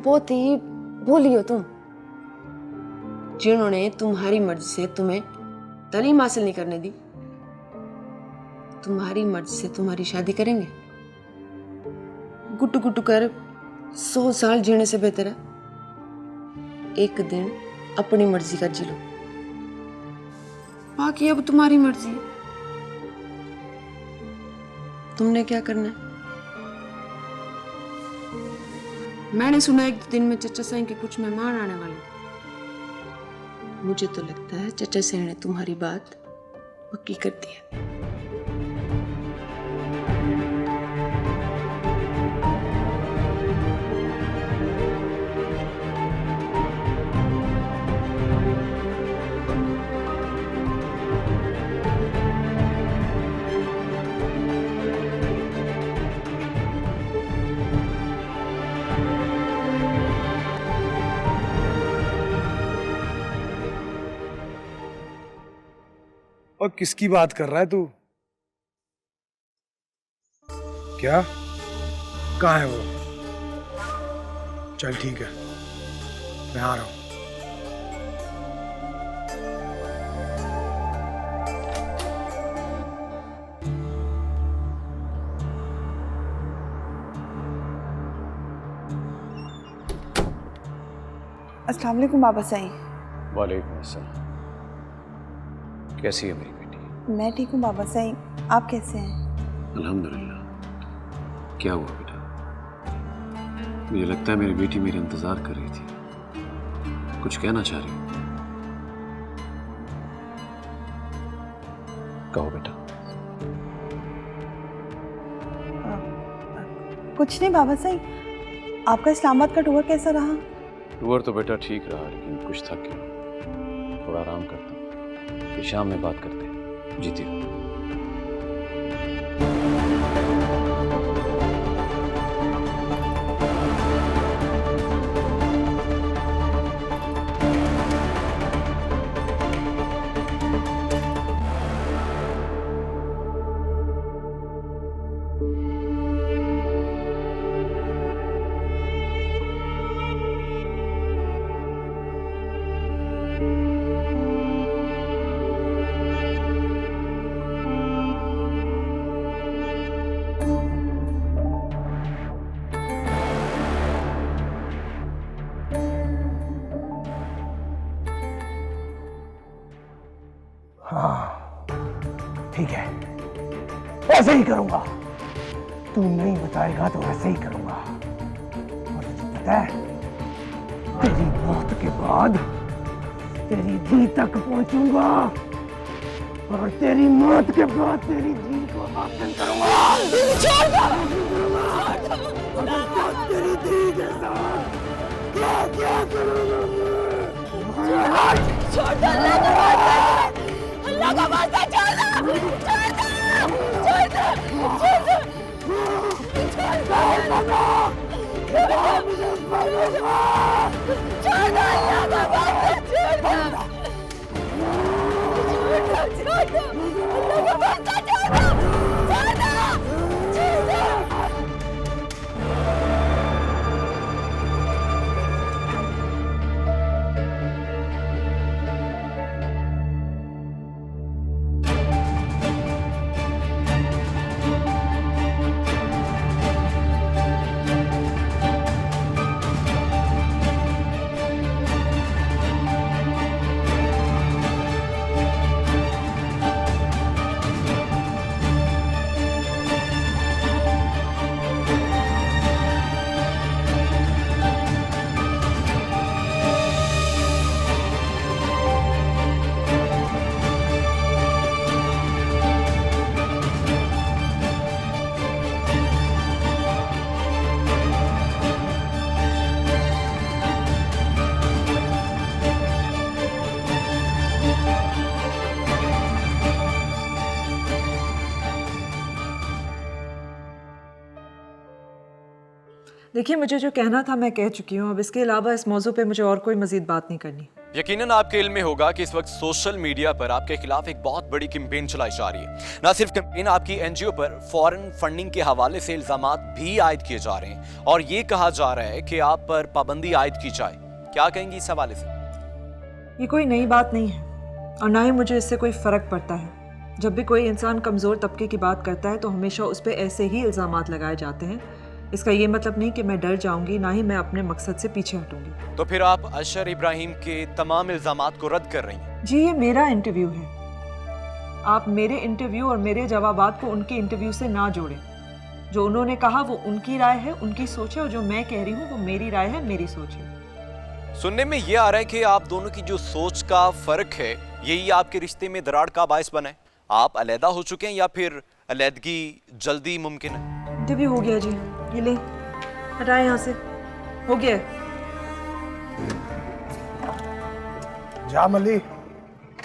Speaker 8: बहुत ही भोली हो तुम, जिन्होंने तुम्हारी मर्जी से तुम्हें तालीम हासिल नहीं करने दी, तुम्हारी मर्जी से तुम्हारी शादी करेंगे। गुट गुट कर 100 साल जीने से बेहतर है एक दिन अपनी मर्जी का जी लो। बाकी अब तुम्हारी मर्जी है, तुमने क्या करना है। मैंने सुना एक दिन में चचा साईं के कुछ मेहमान आने वाले। मुझे तो लगता है चचा साईं ने तुम्हारी बात पक्की कर दी है।
Speaker 6: और किसकी बात कर रहा है तू? क्या? कहाँ है वो? चल ठीक है, मैं आ रहा हूं।
Speaker 10: अस्सलाम वालेकुम बाबा साईं।
Speaker 5: वालेकुम अस्सलाम। कैसी है मेरी बेटी?
Speaker 10: मैं ठीक हूँ बाबा साईं, आप कैसे हैं?
Speaker 5: अल्हम्दुलिल्लाह। क्या हुआ बेटा? मुझे लगता है मेरी बेटी मेरा इंतजार कर रही थी। कुछ कहना चाह रही हो? कहो बेटा।
Speaker 10: कुछ नहीं बाबा साईं, आपका इस्लामाबाद का टूर कैसा रहा?
Speaker 5: टूर तो बेटा ठीक रहा, लेकिन कुछ थक गया। थोड़ा आराम करता हूँ, फिर शाम में बात करते हैं। जीती रहो।
Speaker 4: ऐसे ही करूंगा। तू नहीं बताएगा तो ऐसे ही करूंगा। और तुझे पता है, तेरी मौत के बाद तेरी धी तक पहुंचूंगा और तेरी मौत के बाद तेरी धी को हासिल करूंगा। तेरी धी के साथ क्या करूंगा मैं? छोड़ दो, अल्लाह का वास्ता छोड़ दो, छोड़ दो, छोड़ दो,
Speaker 2: देखिए, मुझे जो कहना था मैं कह चुकी हूँ। अब इसके अलावा इस मौजू पे मुझे और कोई मजीद बात नहीं करनी।
Speaker 15: यकीनन आपके इल्म में होगा कि इस वक्त सोशल मीडिया पर आपके खिलाफ एक बहुत बड़ी कैंपेन चलाई जा रही है। ना सिर्फ कैंपेन, आपकी एनजीओ पर फॉरेन फंडिंग के हवाले से इल्जामात भी आयद किए जा रहे हैं और ये कहा जा रहा है कि आप पर पाबंदी आयद की जाए। क्या कहेंगी इस हवाले से?
Speaker 2: ये कोई नई बात नहीं है और ना ही मुझे इससे कोई फर्क पड़ता है। जब भी कोई इंसान कमज़ोर तबके की बात करता है तो हमेशा उस पर ऐसे ही इल्ज़ामात लगाए जाते हैं। इसका ये मतलब नहीं कि मैं डर जाऊंगी, ना ही मैं अपने मकसद से पीछे हटूंगी।
Speaker 15: तो फिर आप अशर इब्राहिम के तमाम इल्जामात को रद्द कर रही हैं?
Speaker 2: जी, ये मेरा इंटरव्यू है। आप मेरे इंटरव्यू और मेरे जवाबात को उनके इंटरव्यू से ना जोड़ें। जो उन्होंने कहा वो उनकी राय है, उनकी सोच है, और जो मैं कह रही हूँ वो मेरी राय है, मेरी सोच है।
Speaker 15: सुनने में ये आ रहा है कि आप दोनों की जो सोच का फर्क है यही आपके रिश्ते में दरार का बायस बना है। आप अलहदा हो चुके हैं या फिर अलहदगी जल्दी मुमकिन है?
Speaker 2: इंटरव्यू हो गया जी, ये ले हटाए यहाँ से, हो गया।
Speaker 4: जा मली,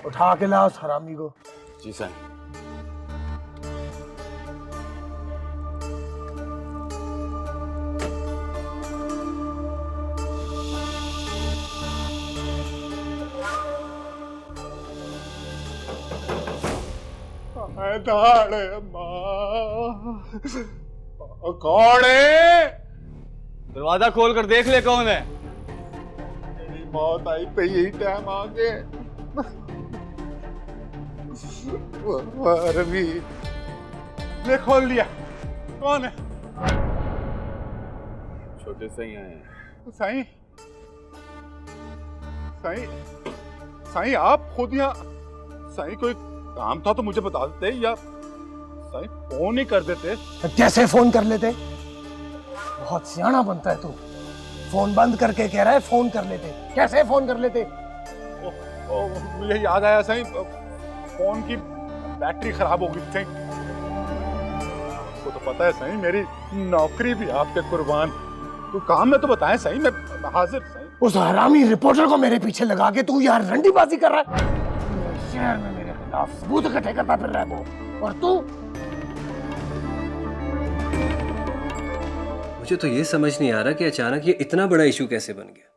Speaker 4: उठा के ला उस हरामी को।
Speaker 5: जी सर।
Speaker 16: कौन है?
Speaker 12: दरवाजा खोल कर देख ले कौन है।
Speaker 16: मेरी मौत आई पे यही टाइम आ गए। रवि ने खोल दिया। कौन है?
Speaker 5: छोटे सही आए हैं।
Speaker 16: साईं, साईं, साईं आप खुद यहाँ। साईं कोई काम था तो मुझे बता देते, या साईं फोन ही कर देते।
Speaker 4: कैसे फोन कर लेते? बहुत सियाना बनता है तू। फोन बंद करके कह रहा है फोन कर लेते। कैसे फोन कर लेते?
Speaker 16: मुझे याद आया साईं, फोन की बैटरी खराब हो गई साईं। आपको तो पता है साईं, मेरी नौकरी भी आपके कुर्बान। कोई काम में तो बताएं साईं, मैं हाजिर। साईं,
Speaker 4: उस हरामी रिपोर्टर को मेरे पीछे लगा के तू यार रंडीबाजी कर रहा है। शहर में मेरे खिलाफ सबूत इकट्ठे करता फिर रहा है वो, और तू।
Speaker 1: मुझे तो ये समझ नहीं आ रहा कि अचानक ये इतना बड़ा इशू कैसे बन गया।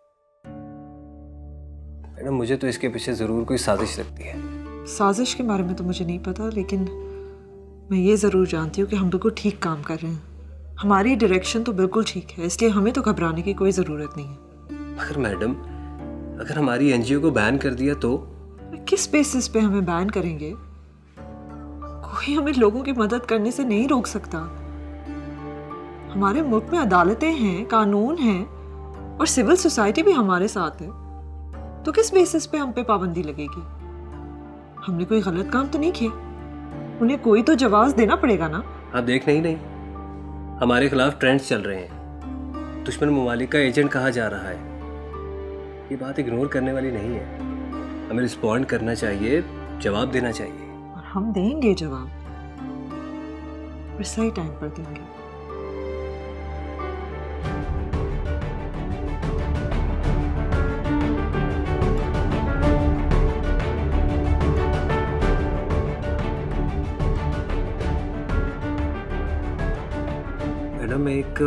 Speaker 1: मैडम, मुझे तो इसके पीछे जरूर कोई साजिश लगती है।
Speaker 2: साजिश के बारे में तो मुझे नहीं पता, लेकिन मैं ये ज़रूर जानती हूँ कि हम बिल्कुल ठीक काम कर रहे हैं। हमारी डायरेक्शन तो बिल्कुल ठीक है, इसलिए हमें तो घबराने की कोई ज़रूरत नहीं है।
Speaker 1: मगर मैडम, अगर हमारी एनजीओ को बैन कर दिया तो?
Speaker 2: किस बेसिस पे हमें बैन करेंगे? कोई हमें लोगों की मदद करने से नहीं रोक सकता। हमारे मुल्क में अदालतें हैं, कानून हैं और सिविल सोसाइटी भी हमारे साथ है। तो किस बेसिस पे हम पे पाबंदी लगेगी? हमने कोई गलत काम तो नहीं किया। उन्हें कोई तो जवाब देना पड़ेगा ना।
Speaker 1: आप देख नहीं हमारे खिलाफ ट्रेंड्स चल रहे हैं, दुश्मन ममालिक का एजेंट कहा जा रहा है। ये बात इग्नोर करने वाली नहीं है, हमें रिस्पॉन्ड करना चाहिए, जवाब देना चाहिए।
Speaker 2: और हम देंगे जवाब, पर सही टाइम पर देंगे।
Speaker 1: मैडम, एक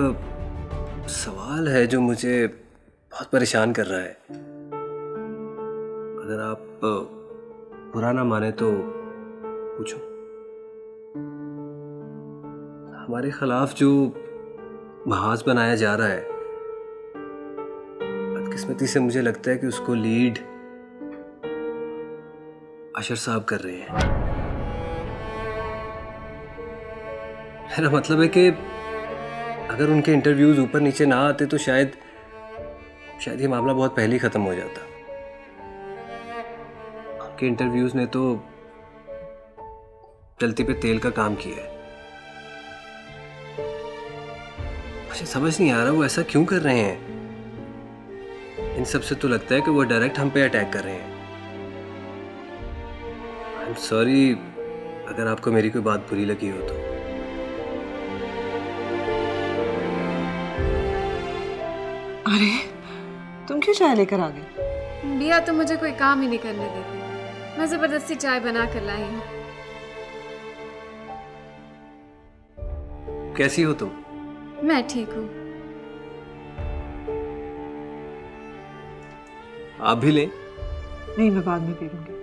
Speaker 1: सवाल है जो मुझे बहुत परेशान कर रहा है। अगर आप बुरा ना माने तो पूछो। हमारे खिलाफ जो महाज बनाया जा रहा है, बदकिस्मती से मुझे लगता है कि उसको लीड अशर साहब कर रहे हैं। मेरा मतलब है कि अगर उनके इंटरव्यूज ऊपर नीचे ना आते तो शायद ये मामला बहुत पहले ही खत्म हो जाता। आपके इंटरव्यूज ने तो चलती पे तेल का काम किया है। मुझे समझ नहीं आ रहा वो ऐसा क्यों कर रहे हैं। इन सब से तो लगता है कि वो डायरेक्ट हम पे अटैक कर रहे हैं। आई एम सॉरी अगर आपको मेरी कोई बात बुरी लगी हो तो।
Speaker 2: अरे तुम क्यों चाय लेकर आ गई?
Speaker 8: बिया तो मुझे कोई काम ही नहीं करने देती, मैं जबरदस्ती चाय बना कर लाई हूँ।
Speaker 1: कैसी हो तुम?
Speaker 8: मैं ठीक हूँ।
Speaker 1: आप भी लें?
Speaker 2: नहीं, मैं बाद में पी लूंगी।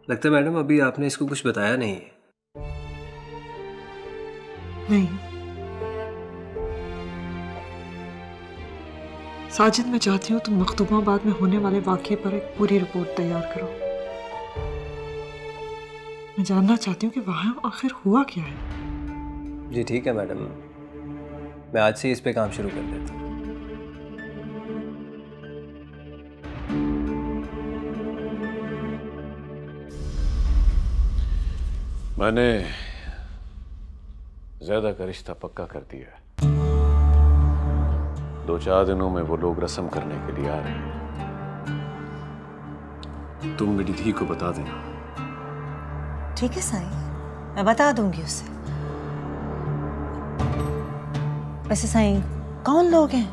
Speaker 1: लगता है मैडम अभी आपने इसको कुछ बताया नहीं है।
Speaker 2: नहीं साजिद, मैं चाहती हूँ तुम मखदूमाबाद में होने वाले वाक़ये पर एक पूरी रिपोर्ट तैयार करो। मैं जानना चाहती हूँ कि वहाँ आखिर हुआ क्या है।
Speaker 1: जी ठीक है मैडम, मैं आज से इस पे काम शुरू कर देता हूँ।
Speaker 5: मैंने ज़्यादा का रिश्ता पक्का कर दिया है। 2-4 दिनों में वो लोग रस्म करने के लिए आ रहे हैं। तुम मेरी धी को बता देना।
Speaker 17: ठीक है साईं, मैं बता दूंगी उसे। वैसे साईं, कौन लोग हैं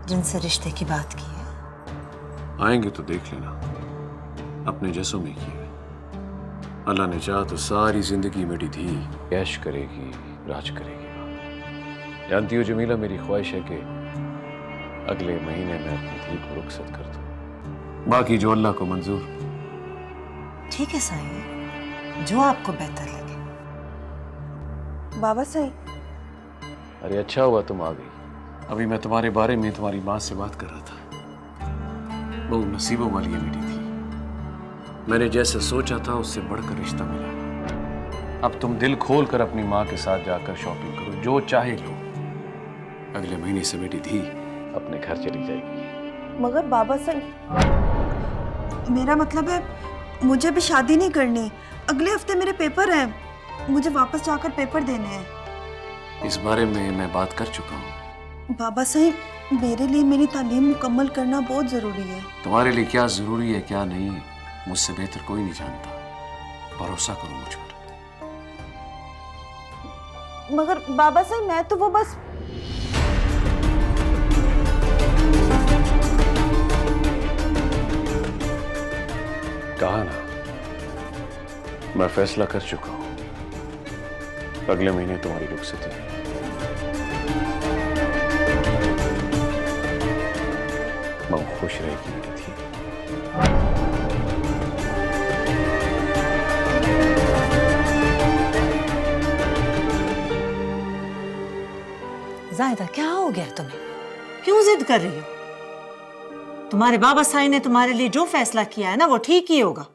Speaker 17: जिनसे रिश्ते की बात की है?
Speaker 5: आएंगे तो देख लेना, अपने जैसों में की है। अल्लाह ने चाहा तो सारी जिंदगी मेरी धी ऐश करेगी, राज करेगी। जानती हो जमीला, मेरी ख्वाहिश है कि अगले महीने में अपनी धी को रुखसत कर दूं, बाकी जो अल्लाह को मंजूर।
Speaker 17: ठीक है साईं, जो आपको बेहतर लगे।
Speaker 10: बाबा साईं।
Speaker 5: अरे अच्छा हुआ तुम आ गई। अभी मैं तुम्हारे बारे में तुम्हारी माँ से बात कर रहा था। बहुत नसीबों वाली है मेरी धी। मैंने जैसे सोचा था उससे बढ़कर रिश्ता मिला। अब तुम दिल खोल कर अपनी माँ के साथ जाकर शॉपिंग करो, जो चाहे लो। अगले महीने से मेरी धी अपने घर चली जाएगी।
Speaker 10: मगर बाबा साईं, मेरा मतलब है मुझे भी शादी नहीं करनी। अगले हफ्ते मेरे पेपर हैं, मुझे वापस जाकर पेपर देने हैं।
Speaker 5: इस बारे में मैं बात कर चुका हूँ।
Speaker 10: बाबा साईं, मेरे लिए मेरी तालीम मुकम्मल करना बहुत जरूरी है।
Speaker 5: तुम्हारे लिए क्या जरूरी है क्या नहीं, मुझसे बेहतर कोई नहीं जानता। भरोसा करो मुझ पर।
Speaker 10: मगर बाबा साईं, मैं तो वो बस
Speaker 5: कहा ना, मैं फैसला कर चुका हूं। अगले महीने तुम्हारी रुखसती है। मैं खुश रहेगी मेरी थी।
Speaker 17: जायदा, क्या हो गया तुम्हें? क्यों जिद कर रही हो? तुम्हारे बाबा साईं ने तुम्हारे लिए जो फैसला किया है ना, वो ठीक ही होगा।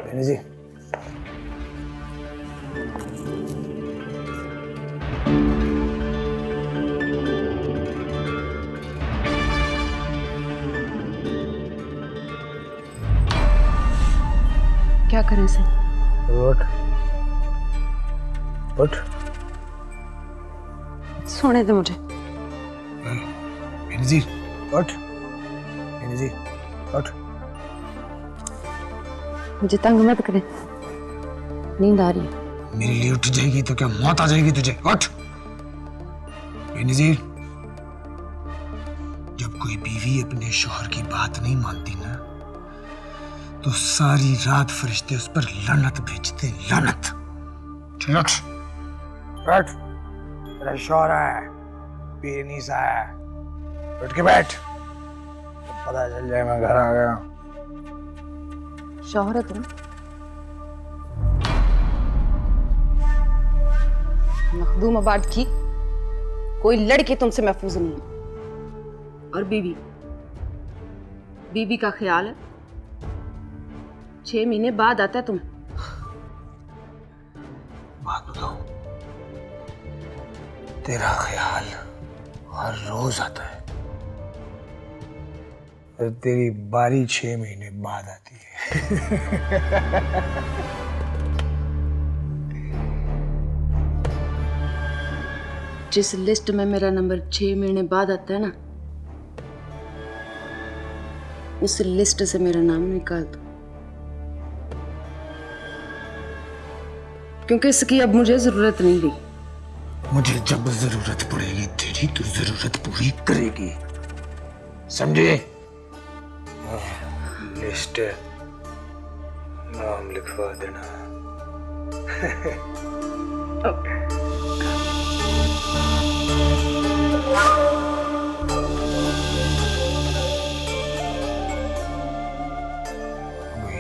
Speaker 6: बेनी जी
Speaker 8: क्या करें सर?
Speaker 6: उठ उठ
Speaker 8: सोने दे मुझे।
Speaker 6: बेनी जी उठ, बेनी जी उठ।
Speaker 8: मुझे तंग मत करें, नींद आ रही है।
Speaker 6: मेरे लिए उठ जाएगी तो क्या मौत आ जाएगी तुझे? उठ बेनज़ीर, जब कोई बीवी अपने शौहर की बात नहीं मानती ना तो सारी रात फरिश्ते उस पर लानत भेजते, लानत। चल उठ उठ, तेरा शौहर है, बेनीसा है, उठ के बैठ, तो पता चल जाए मैं घर आ गया।
Speaker 8: शौहर है तुम? मखदूम आबाद की कोई लड़की तुमसे महफूज नहीं है। और बीवी, बीवी का ख्याल है 6 महीने बाद आता है तुम्हें।
Speaker 6: बात बताओ, तेरा ख्याल हर रोज आता है और तेरी बारी 6 महीने बाद आती है।
Speaker 8: जिस लिस्ट में मेरा नंबर 6 महीने बाद आता है ना, उस लिस्ट से मेरा नाम निकाल दो, क्योंकि इसकी अब मुझे जरूरत नहीं रही।
Speaker 6: मुझे जब जरूरत पड़ेगी तेरी तो जरूरत पूरी करेगी, समझे? लिस्ट नाम लिखवा देना।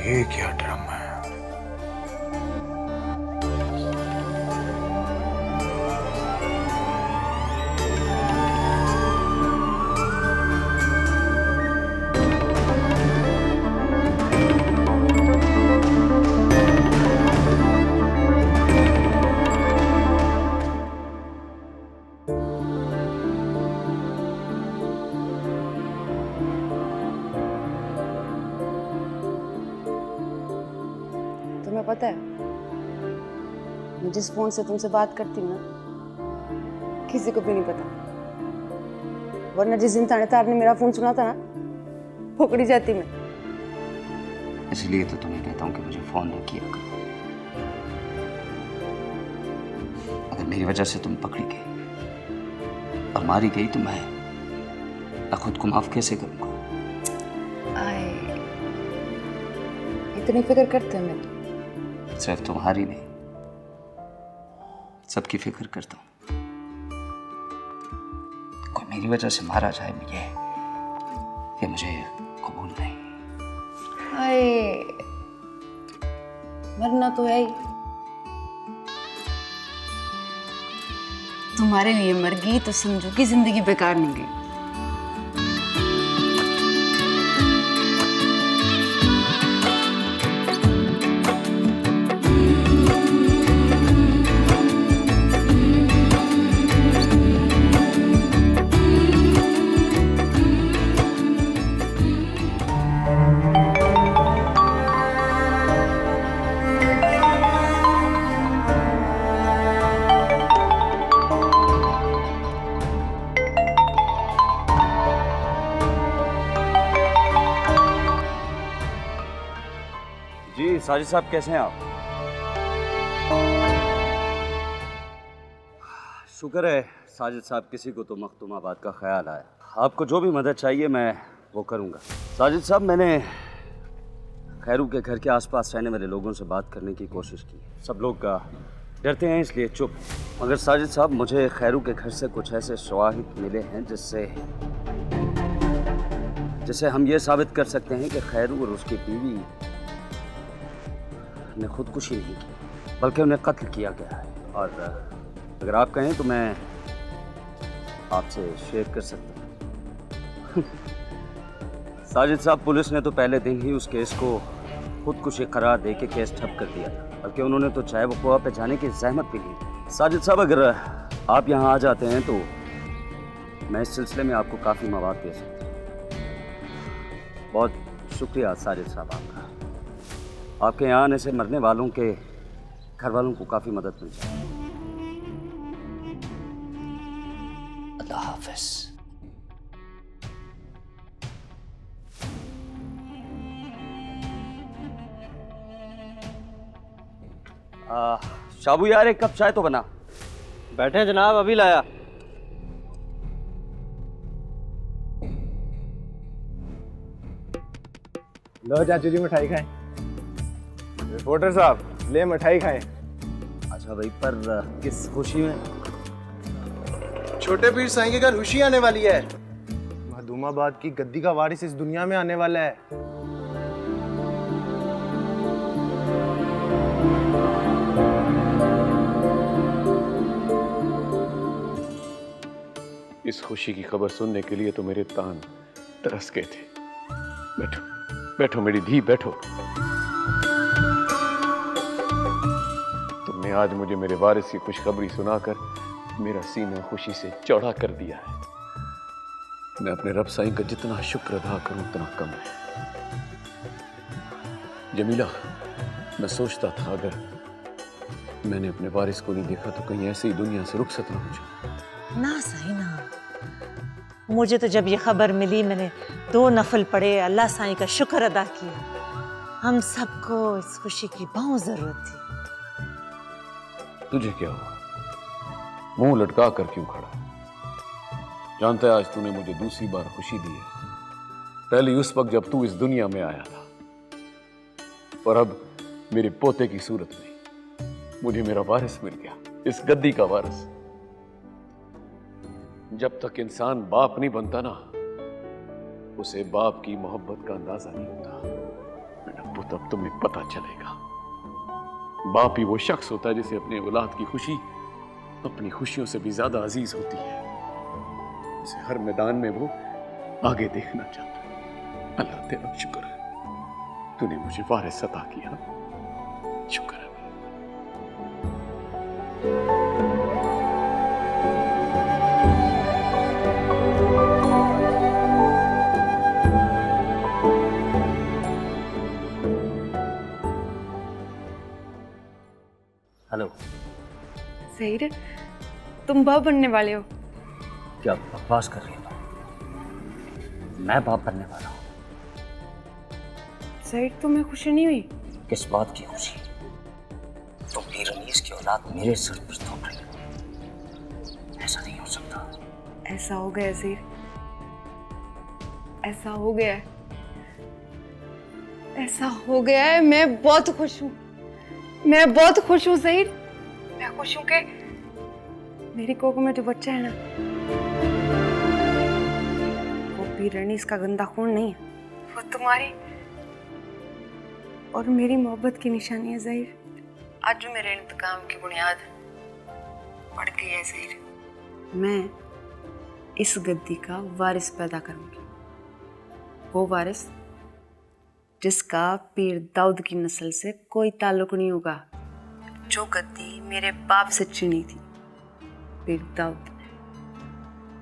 Speaker 6: ये क्या ड्रामा है?
Speaker 8: तुम्हें पता है, मैं जिस फोन से तुमसे बात करती हूँ ना, किसी को भी नहीं पता। वरना जिस दिन थानेदार ने मेरा फोन सुना था ना, पकड़ी जाती मैं।
Speaker 9: इसलिए तो तुम्हें कहता हूँ कि मुझे फोन न किया करो। अगर मेरी वजह से तुम पकड़ी गई और मारी गई तो मैं खुद को माफ कैसे करूंगा?
Speaker 8: इतनी फिक्र करते हैं मैं?
Speaker 9: सिर्फ तुम्हारी नहीं, सबकी फिक्र करता हूँ। कोई मेरी वजह से मारा जाए, ये मुझे कबूल नहीं।
Speaker 8: मरना तो है ही। तुम्हारे लिए मर गई तो समझो कि जिंदगी बेकार नहीं गई।
Speaker 9: साजिद साहब कैसे हैं आप? शुक्र है साजिद साहब, किसी को तो मखदूमाबाद का ख्याल आया। आपको जो भी मदद चाहिए मैं वो करूंगा। साजिद साहब, मैंने खैरू के घर के आसपास रहने वाले लोगों से बात करने की कोशिश की। सब लोग डरते हैं इसलिए चुप। मगर साजिद साहब, मुझे खैरू के घर से कुछ ऐसे शवाहिद मिले हैं जिससे हम ये साबित कर सकते हैं कि खैरू और उसकी बीवी ने खुदकुशी नहीं की, बल्कि उन्हें कत्ल किया गया है। और अगर आप कहें तो मैं आपसे शेयर कर सकता हूँ। साजिद साहब, पुलिस ने तो पहले दिन ही उस केस को खुदकुशी करार दे के केस ठप कर दिया था, बल्कि उन्होंने तो चाहे वो कुआ पे जाने की जहमत भी ली। साजिद साहब, अगर आप यहाँ आ जाते हैं तो मैं इस सिलसिले में आपको काफ़ी मवाद दे सकता हूँ। बहुत शुक्रिया साजिद साहब आपका। आपके यहाँ आने से मरने वालों के घर वालों को काफ़ी मदद मिल जाएगी। अल्लाह हाफिज़। शाबू यार, एक कप चाय तो बना।
Speaker 12: बैठे जनाब, अभी लाया।
Speaker 18: लो चाचू जी मिठाई खाएं। रिपोर्टर साहब, ले मिठाई खाएं।
Speaker 9: अच्छा भाई, पर किस खुशी में?
Speaker 18: छोटे पीर साईं के घर खुशी आने वाली है। मखदूमाबाद की गद्दी का वारिस इस दुनिया में आने वाला है।
Speaker 5: इस खुशी की खबर सुनने के लिए तो मेरे तान तरस गए थे। बैठो बैठो मेरी धी, बैठो। तुमने आज मुझे मेरे वारिस की खुशखबरी सुनाकर मेरा सीना खुशी से चौड़ा कर दिया है। मैं अपने रब साईं का जितना शुक्र अदा करूं उतना कम है। जमीला, मैं सोचता था अगर मैंने अपने वारिस को नहीं देखा तो कहीं ऐसे ही दुनिया से रुखसत ना हो जाऊं।
Speaker 17: ना सही ना, मुझे तो जब ये खबर मिली मैंने 2 नफल पढ़े, अल्लाह साईं का शुक्र अदा किया। हम सबको इस खुशी की बहुत जरूरत थी।
Speaker 5: तुझे क्या हुआ? मुंह लटका कर क्यों खड़ा? जानता है आज तूने मुझे दूसरी बार खुशी दी है। पहली उस वक्त जब तू इस दुनिया में आया था, और अब मेरे पोते की सूरत में मुझे मेरा वारिस मिल गया, इस गद्दी का वारिस। जब तक इंसान बाप नहीं बनता ना, उसे बाप की मोहब्बत का अंदाजा नहीं होता। मेरा पुत्र, अब तुम्हें पता चलेगा। बाप ही वो शख्स होता है जिसे अपने औलाद की खुशी अपनी खुशियों से भी ज्यादा अजीज होती है। उसे हर मैदान में वो आगे देखना चाहता है। अल्लाह तेरा शुक्र है, तूने मुझे वारिस अता किया। शुक्र है।
Speaker 9: हेलो
Speaker 8: सहीर, तुम बाप बनने वाले हो?
Speaker 9: क्या बकवास कर रही हो? मैं बाप बनने वाला हूँ।
Speaker 8: सहीर, तुम्हें खुशी नहीं हुई?
Speaker 9: किस बात की खुशी? तो पीर अनीस की औलाद मेरे सर पर थोप रही है। ऐसा नहीं हो सकता।
Speaker 8: ऐसा हो गया सहीर, ऐसा हो गया है, ऐसा हो गया है। मैं बहुत खुश हूँ, मैं बहुत खुश हूँ सहीर। मैं खुश हूँ कि मेरी कोख में जो बच्चा है ना, वो पीर अनीस का गंदा खून नहीं है, वो तुम्हारी और मेरी मोहब्बत की निशानी है ज़हीर। आज जो मेरे इंतकाम की बुनियाद पड़ गई है ज़हीर, मैं इस गद्दी का वारिस पैदा करूंगी। वो वारिस जिसका पीर दाऊद की नस्ल से कोई ताल्लुक नहीं होगा। जो गद्दी मेरे बाप से छीनी थी पीर दाऊद,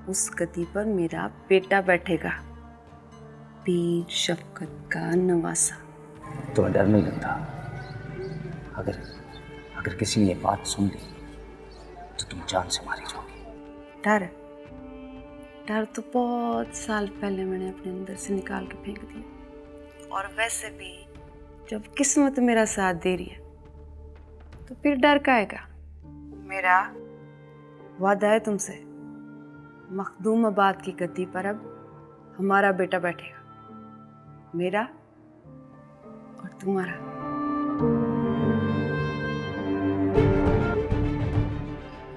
Speaker 8: उस गद्दी पर मेरा बेटा बैठेगा, पीर शफकत का नवासा।
Speaker 9: तुम्हें डर नहीं लगता? अगर किसी ने ये बात सुन ली तो तुम जान से मारी जाओगी।
Speaker 8: डर तो बहुत साल पहले मैंने अपने अंदर से निकाल के फेंक दिया। और वैसे भी जब किस्मत मेरा साथ दे रही है तो फिर डर का आएगा। मेरा वादा है तुमसे, मखदूमाबाद की गद्दी पर अब हमारा बेटा बैठेगा, मेरा और तुम्हारा।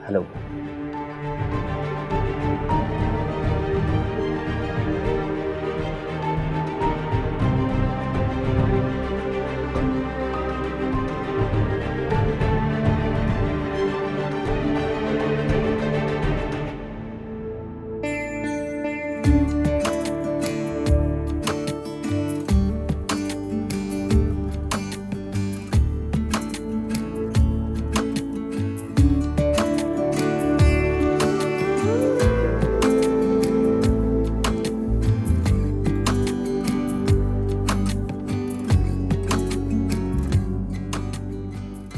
Speaker 9: हेलो,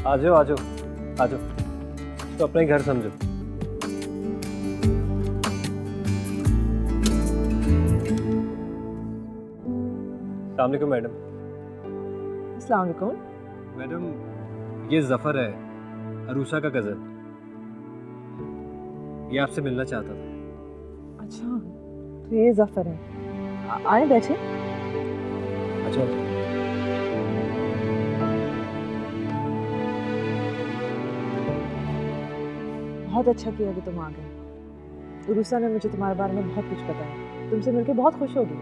Speaker 1: आ जाओ आ जाओ आ जाओ, तो अपना ही घर समझो। अस्सलाम वालेकुम मैडम।
Speaker 2: अस्सलाम वालेकुम।
Speaker 1: मैडम ये जफ़र है, अरूसा का कज़न। ये आपसे मिलना चाहता था।
Speaker 2: अच्छा, तो ये जफ़र है। आए बैठे।
Speaker 1: अच्छा
Speaker 2: बहुत अच्छा किया कि तुम आ गए। उरुसा ने मुझे तुम्हारे बारे में बहुत कुछ बताया। तुमसे मिलकर बहुत खुश होगी।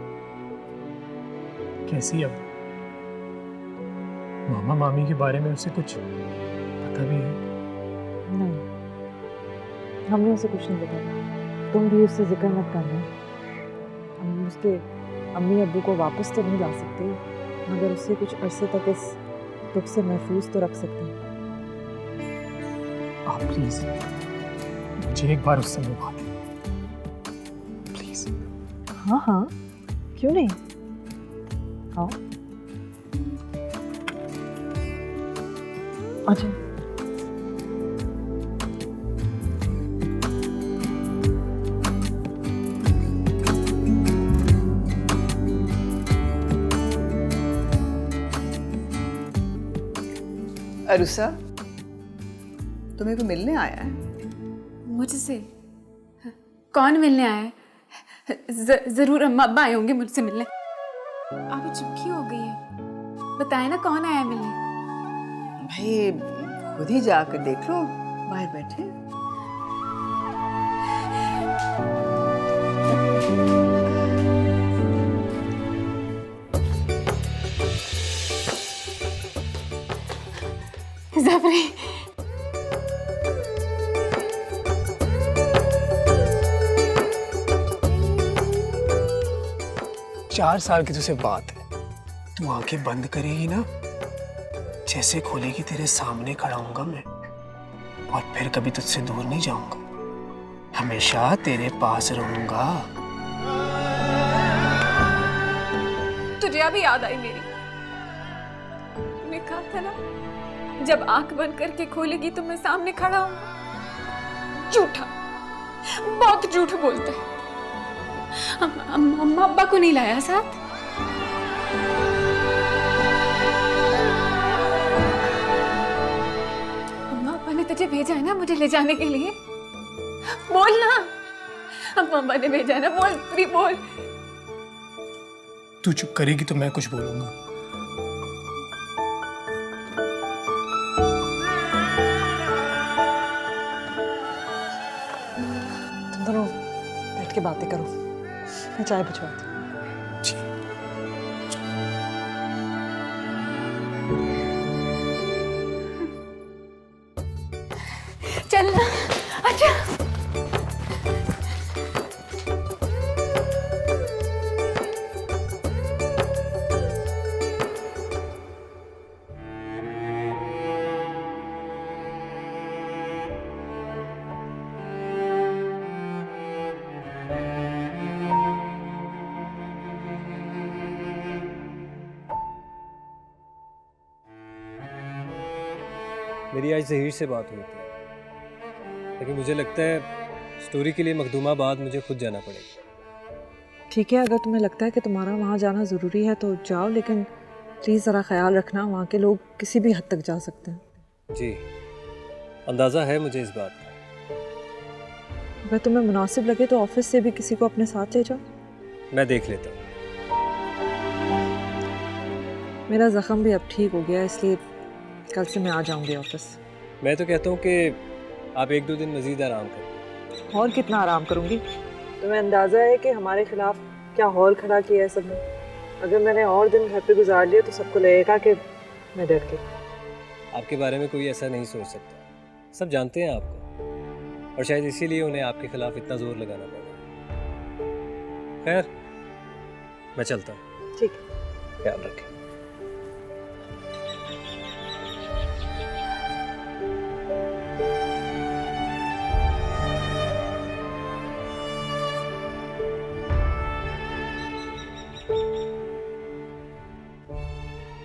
Speaker 19: कैसी अब? मामा मामी के बारे में उसे कुछ पता भी है?
Speaker 2: नहीं, हमने उसे कुछ नहीं बताया। तुम भी उससे जिक्र मत करना। हम उसके अम्मी अब्बू को वापस तो नहीं ला सकते, मगर उससे कुछ अरसे तक इस दुख से महफूज तो रख सकते हैं।
Speaker 19: आप प्लीज मुझे एक बार उससे मिलवा दें, प्लीज।
Speaker 2: हाँ हाँ, क्यों नहीं। आओ। अच्छा।
Speaker 10: अरुसा, तुम्हें को मिलने आया है?
Speaker 11: मुझसे? कौन मिलने आया है? जरूर अम्मा अब्बा आए होंगे मुझसे मिलने। आप चुप क्यों हो गई है? बताए ना कौन आया मिलने।
Speaker 10: भाई खुद ही जाकर देख लो, बाहर बैठे।
Speaker 11: ज़फरी,
Speaker 6: 4 साल की तुझसे बात है, तू आंखें बंद करेगी ना, जैसे खोलेगी तेरे सामने खड़ा हूंगा मैं, और फिर कभी तुझसे दूर नहीं जाऊंगा, हमेशा तेरे पास रहूंगा।
Speaker 11: तुझे अभी याद आई मेरी। मैं कहा था ना, जब आंख बंद करके खोलेगी तो मैं सामने खड़ा हूँ। झूठा, बहुत झूठ बोलता है। अम्मा अब्बा को नहीं लाया साथ? अम्मा अब्बा ने तुझे भेजा है ना मुझे ले जाने के लिए? बोल ना, अम्मा अब्बा ने भेजा है ना, बोल प्री बोल।
Speaker 6: तू चुप करेगी तो मैं कुछ बोलूंगा।
Speaker 2: तुम दोनों बैठ के बातें करो, मैं चाय भिजवाती हूँ।
Speaker 11: चलना। अच्छा,
Speaker 1: मेरी आज ज़हीर से बात हुई थी, लेकिन मुझे लगता है स्टोरी के लिए मखदूमाबाद मुझे खुद जाना पड़ेगा।
Speaker 2: ठीक है, अगर तुम्हें लगता है कि तुम्हारा वहाँ जाना ज़रूरी है तो जाओ, लेकिन प्लीज़ ज़रा ख्याल रखना, वहाँ के लोग किसी भी हद तक जा सकते हैं।
Speaker 1: जी, अंदाज़ा है मुझे इस बात का।
Speaker 2: अगर तुम्हें मुनासिब लगे तो ऑफिस से भी किसी को अपने साथ ले जाओ।
Speaker 1: मैं देख लेता हूँ।
Speaker 2: मेरा ज़ख्म भी अब ठीक हो गया, इसलिए कल से मैं आ जाऊँगी ऑफिस।
Speaker 1: मैं तो कहता हूँ कि आप 1-2 दिन मज़ीद आराम करें।
Speaker 2: और कितना आराम करूँगी? तुम्हें अंदाज़ा है कि हमारे खिलाफ क्या हॉल खड़ा किया है सबने? अगर मैंने और दिन घर पे गुजार लिए तो सबको लगेगा कि मैं डर गई।
Speaker 1: आपके बारे में कोई ऐसा नहीं सोच सकता, सब जानते हैं आपको, और शायद इसीलिए उन्हें आपके खिलाफ इतना जोर लगाना पड़ा। खैर, मैं चलता हूँ।
Speaker 2: ठीक है,
Speaker 1: ख्याल रखें।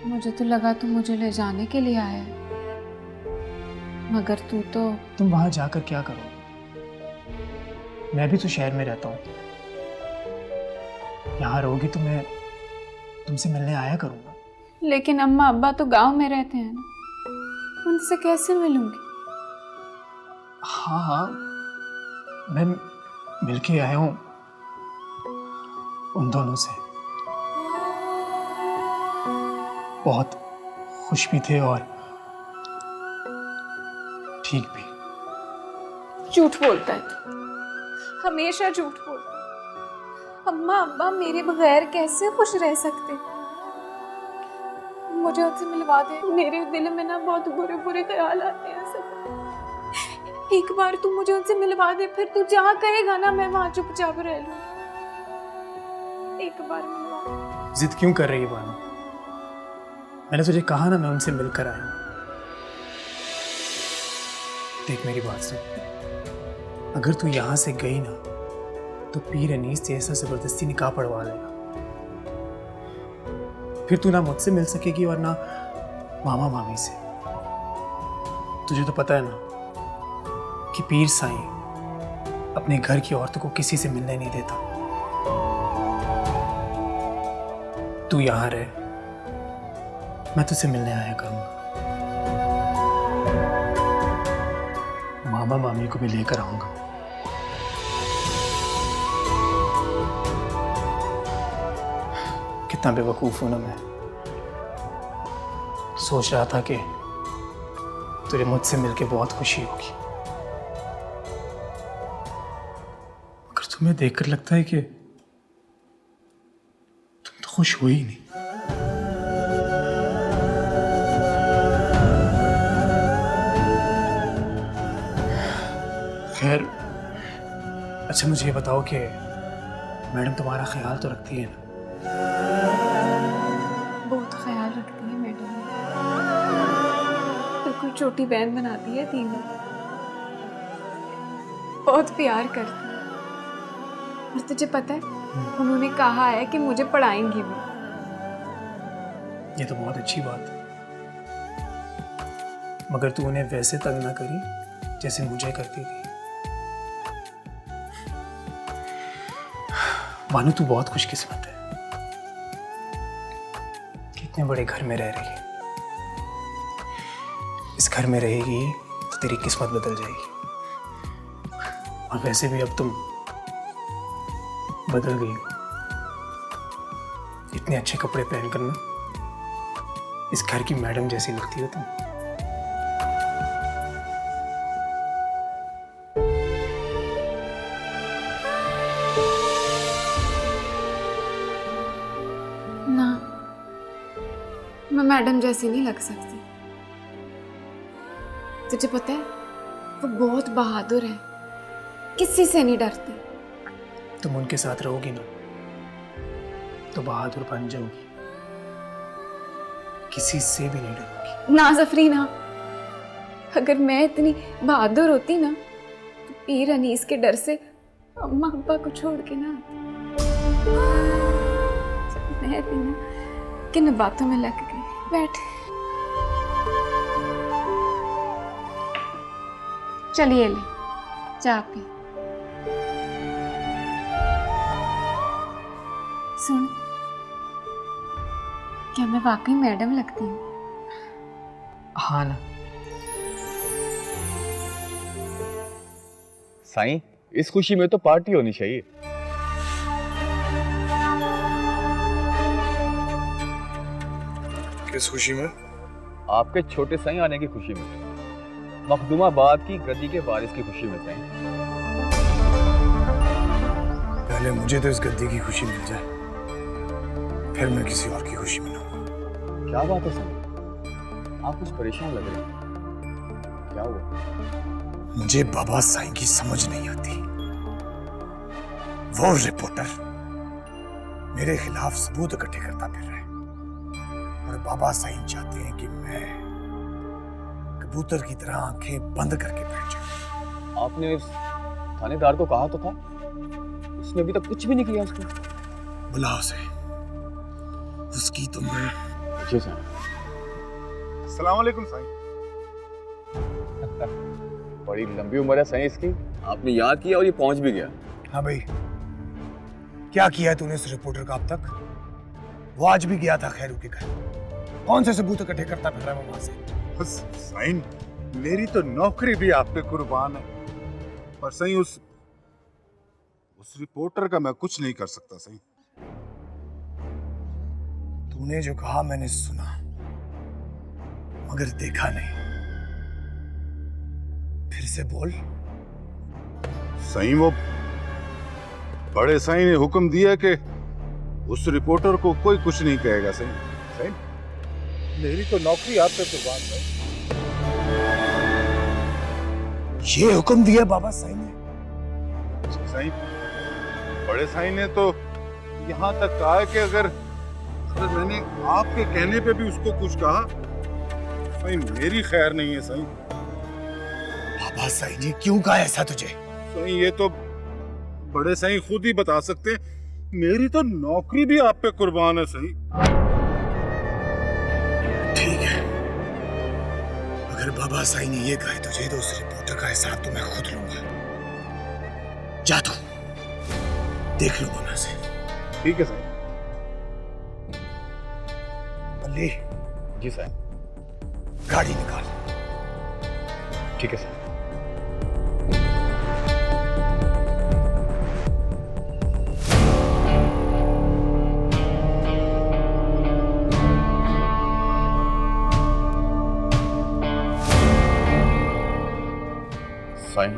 Speaker 11: मुझे तो लगा तुम मुझे ले जाने के लिए आया है।
Speaker 8: मगर तू तो
Speaker 19: तुम वहां जाकर क्या करोगे? मैं भी तो शहर में रहता हूँ। यहाँ रहोगी तो मैं तुमसे मिलने आया करूँगा।
Speaker 8: लेकिन अम्मा अब्बा तो गांव में रहते हैं ना, उनसे कैसे मिलूंगी?
Speaker 19: हाँ हाँ, मैं मिलके आया हूँ उन दोनों से। बहुत खुश भी थे और ठीक भी।
Speaker 8: झूठ बोलता है तू, हमेशा झूठ बोलता है। अम्मा अब्बा मेरे बगैर कैसे खुश रह सकते? मुझे उनसे मिलवा दे, मेरे दिल में ना बहुत बुरे बुरे ख्याल आते हैं सब। एक बार तू मुझे उनसे मिलवा दे, फिर तू जहाँ कहेगा ना मैं वहां चुपचाप रह लूंगी। एक बार मिलवा दे।
Speaker 19: जिद क्यों कर रही है बानो? मैंने तुझे कहा ना मैं उनसे मिलकर आया हूं। देख मेरी बात सुन, अगर तू यहां से गई ना तो पीर अनीस से ऐसा जबरदस्ती निकाह पढ़वा लेगा। फिर तू ना मुझसे मिल सकेगी और ना मामा मामी से। तुझे तो पता है ना कि पीर साईं अपने घर की औरतों को किसी से मिलने नहीं देता। तू यहां रह, मैं तुझसे मिलने आया करूंगा। मामा मामी को भी लेकर आऊंगा। कितना बेवकूफ हूं ना मैं। सोच रहा था कि तुझे मुझसे मिलके बहुत खुशी होगी, मगर तुम्हें देखकर लगता है कि तुम तो खुश हो ही नहीं। खैर, अच्छा मुझे ये बताओ कि मैडम तुम्हारा ख्याल तो रखती है ना?
Speaker 8: बहुत ख्याल रखती है मैडम, बिल्कुल छोटी बहन बनाती है तीनों। बहुत प्यार करती है। और तुझे पता है उन्होंने कहा है कि मुझे पढ़ाएंगी भी।
Speaker 19: ये तो बहुत अच्छी बात है, मगर तू उन्हें वैसे तंग ना करी जैसे मुझे करती थी। मानो तू बहुत खुशकिस्मत है, कितने बड़े घर में रह रही है। इस घर में रहेगी तो तेरी किस्मत बदल जाएगी। और वैसे भी अब तुम बदल गई हो। इतने अच्छे कपड़े पहनकर ना इस घर की मैडम जैसी लगती हो तुम।
Speaker 8: ना, मैं मैडम जैसी नहीं लग सकती। तुझे पता है वो बहुत बहादुर है, किसी से नहीं डरती।
Speaker 19: तुम उनके साथ रहोगी ना तो बहादुर बन जाओगी, किसी से भी नहीं डरोगी।
Speaker 8: ना ज़फरीना, अगर मैं इतनी बहादुर होती ना तो पीर अनीस के डर से अम्मा अब्बा को छोड़ के ना आती। मैं भी ना किन बातों में लग गई। बैठ, चलिए ले चाय पी। सुन, क्या मैं वाकई मैडम लगती हूँ?
Speaker 19: हाँ ना।
Speaker 20: साईं, इस खुशी में तो पार्टी होनी चाहिए।
Speaker 6: किस खुशी में?
Speaker 20: आपके छोटे साईं आने की खुशी में, मखदूमाबाद की गद्दी के वारिस की खुशी में साईं।
Speaker 6: पहले मुझे तो इस गद्दी की खुशी मिल जाए, फिर मैं किसी और की खुशी मनाऊंगा।
Speaker 20: क्या बात है साईं, आप कुछ परेशान लग रहे हैं, क्या हुआ?
Speaker 6: मुझे बाबा साईं की समझ नहीं आती। वो रिपोर्टर मेरे खिलाफ सबूत इकट्ठे करता फिर रहा है और बाबा साईं चाहते हैं कि मैं कबूतर की तरह आंखें बंद करके बैठ जाऊं।
Speaker 20: आपने इस थानेदार को कहा तो था, उसने अभी तक कुछ भी नहीं किया उसको।
Speaker 6: बुलाओ उसे, उसकी तो मैं।
Speaker 20: जी साईं।
Speaker 16: अस्सलाम वालेकुम साईं।
Speaker 20: बड़ी लंबी उम्र है सही इसकी, आपने याद किया और ये पहुंच भी गया।
Speaker 6: हाँ भाई, क्या किया है तूने उस रिपोर्टर का अब तक? वो आज भी गया था खैरू के घर। कौन से सबूत इकट्ठे करता फिर रहा है वो वहां से?
Speaker 16: बस साईं, मेरी तो नौकरी भी आप पे कुर्बान है, पर सही उस रिपोर्टर का मैं कुछ नहीं कर सकता। सही,
Speaker 6: तूने जो कहा मैंने सुना, मगर देखा नहीं। फिर से बोल।
Speaker 16: सही, वो बड़े साईं ने हुक्म दिया कि उस रिपोर्टर को कोई कुछ नहीं कहेगा। सही सही, मेरी तो नौकरी आप पे कुर्बान है।
Speaker 6: ये हुक्म दिया बाबा साईं ने?
Speaker 16: साईं, बड़े साईं ने तो यहाँ तक कहा है कि अगर मैंने आपके कहने पे भी उसको कुछ कहा, साईं मेरी खैर नहीं है। साईं,
Speaker 6: बाबा साईं ने क्यों कहा ऐसा तुझे?
Speaker 16: साईं, ये तो बड़े साईं खुद ही बता सकते हैं। मेरी तो नौकरी भी आप पे कुर्बान है। सही,
Speaker 6: ठीक है, अगर बाबा साईं ने ये कहा है तुझे, तो उस रिपोर्टर का हिसाब तो मैं खुद लूंगा। जा तू, देख लूंगा मैं उसे।
Speaker 16: ठीक है साईं।
Speaker 6: अली।
Speaker 20: जी साईं।
Speaker 6: गाड़ी निकाल।
Speaker 20: ठीक है साईं। साईं,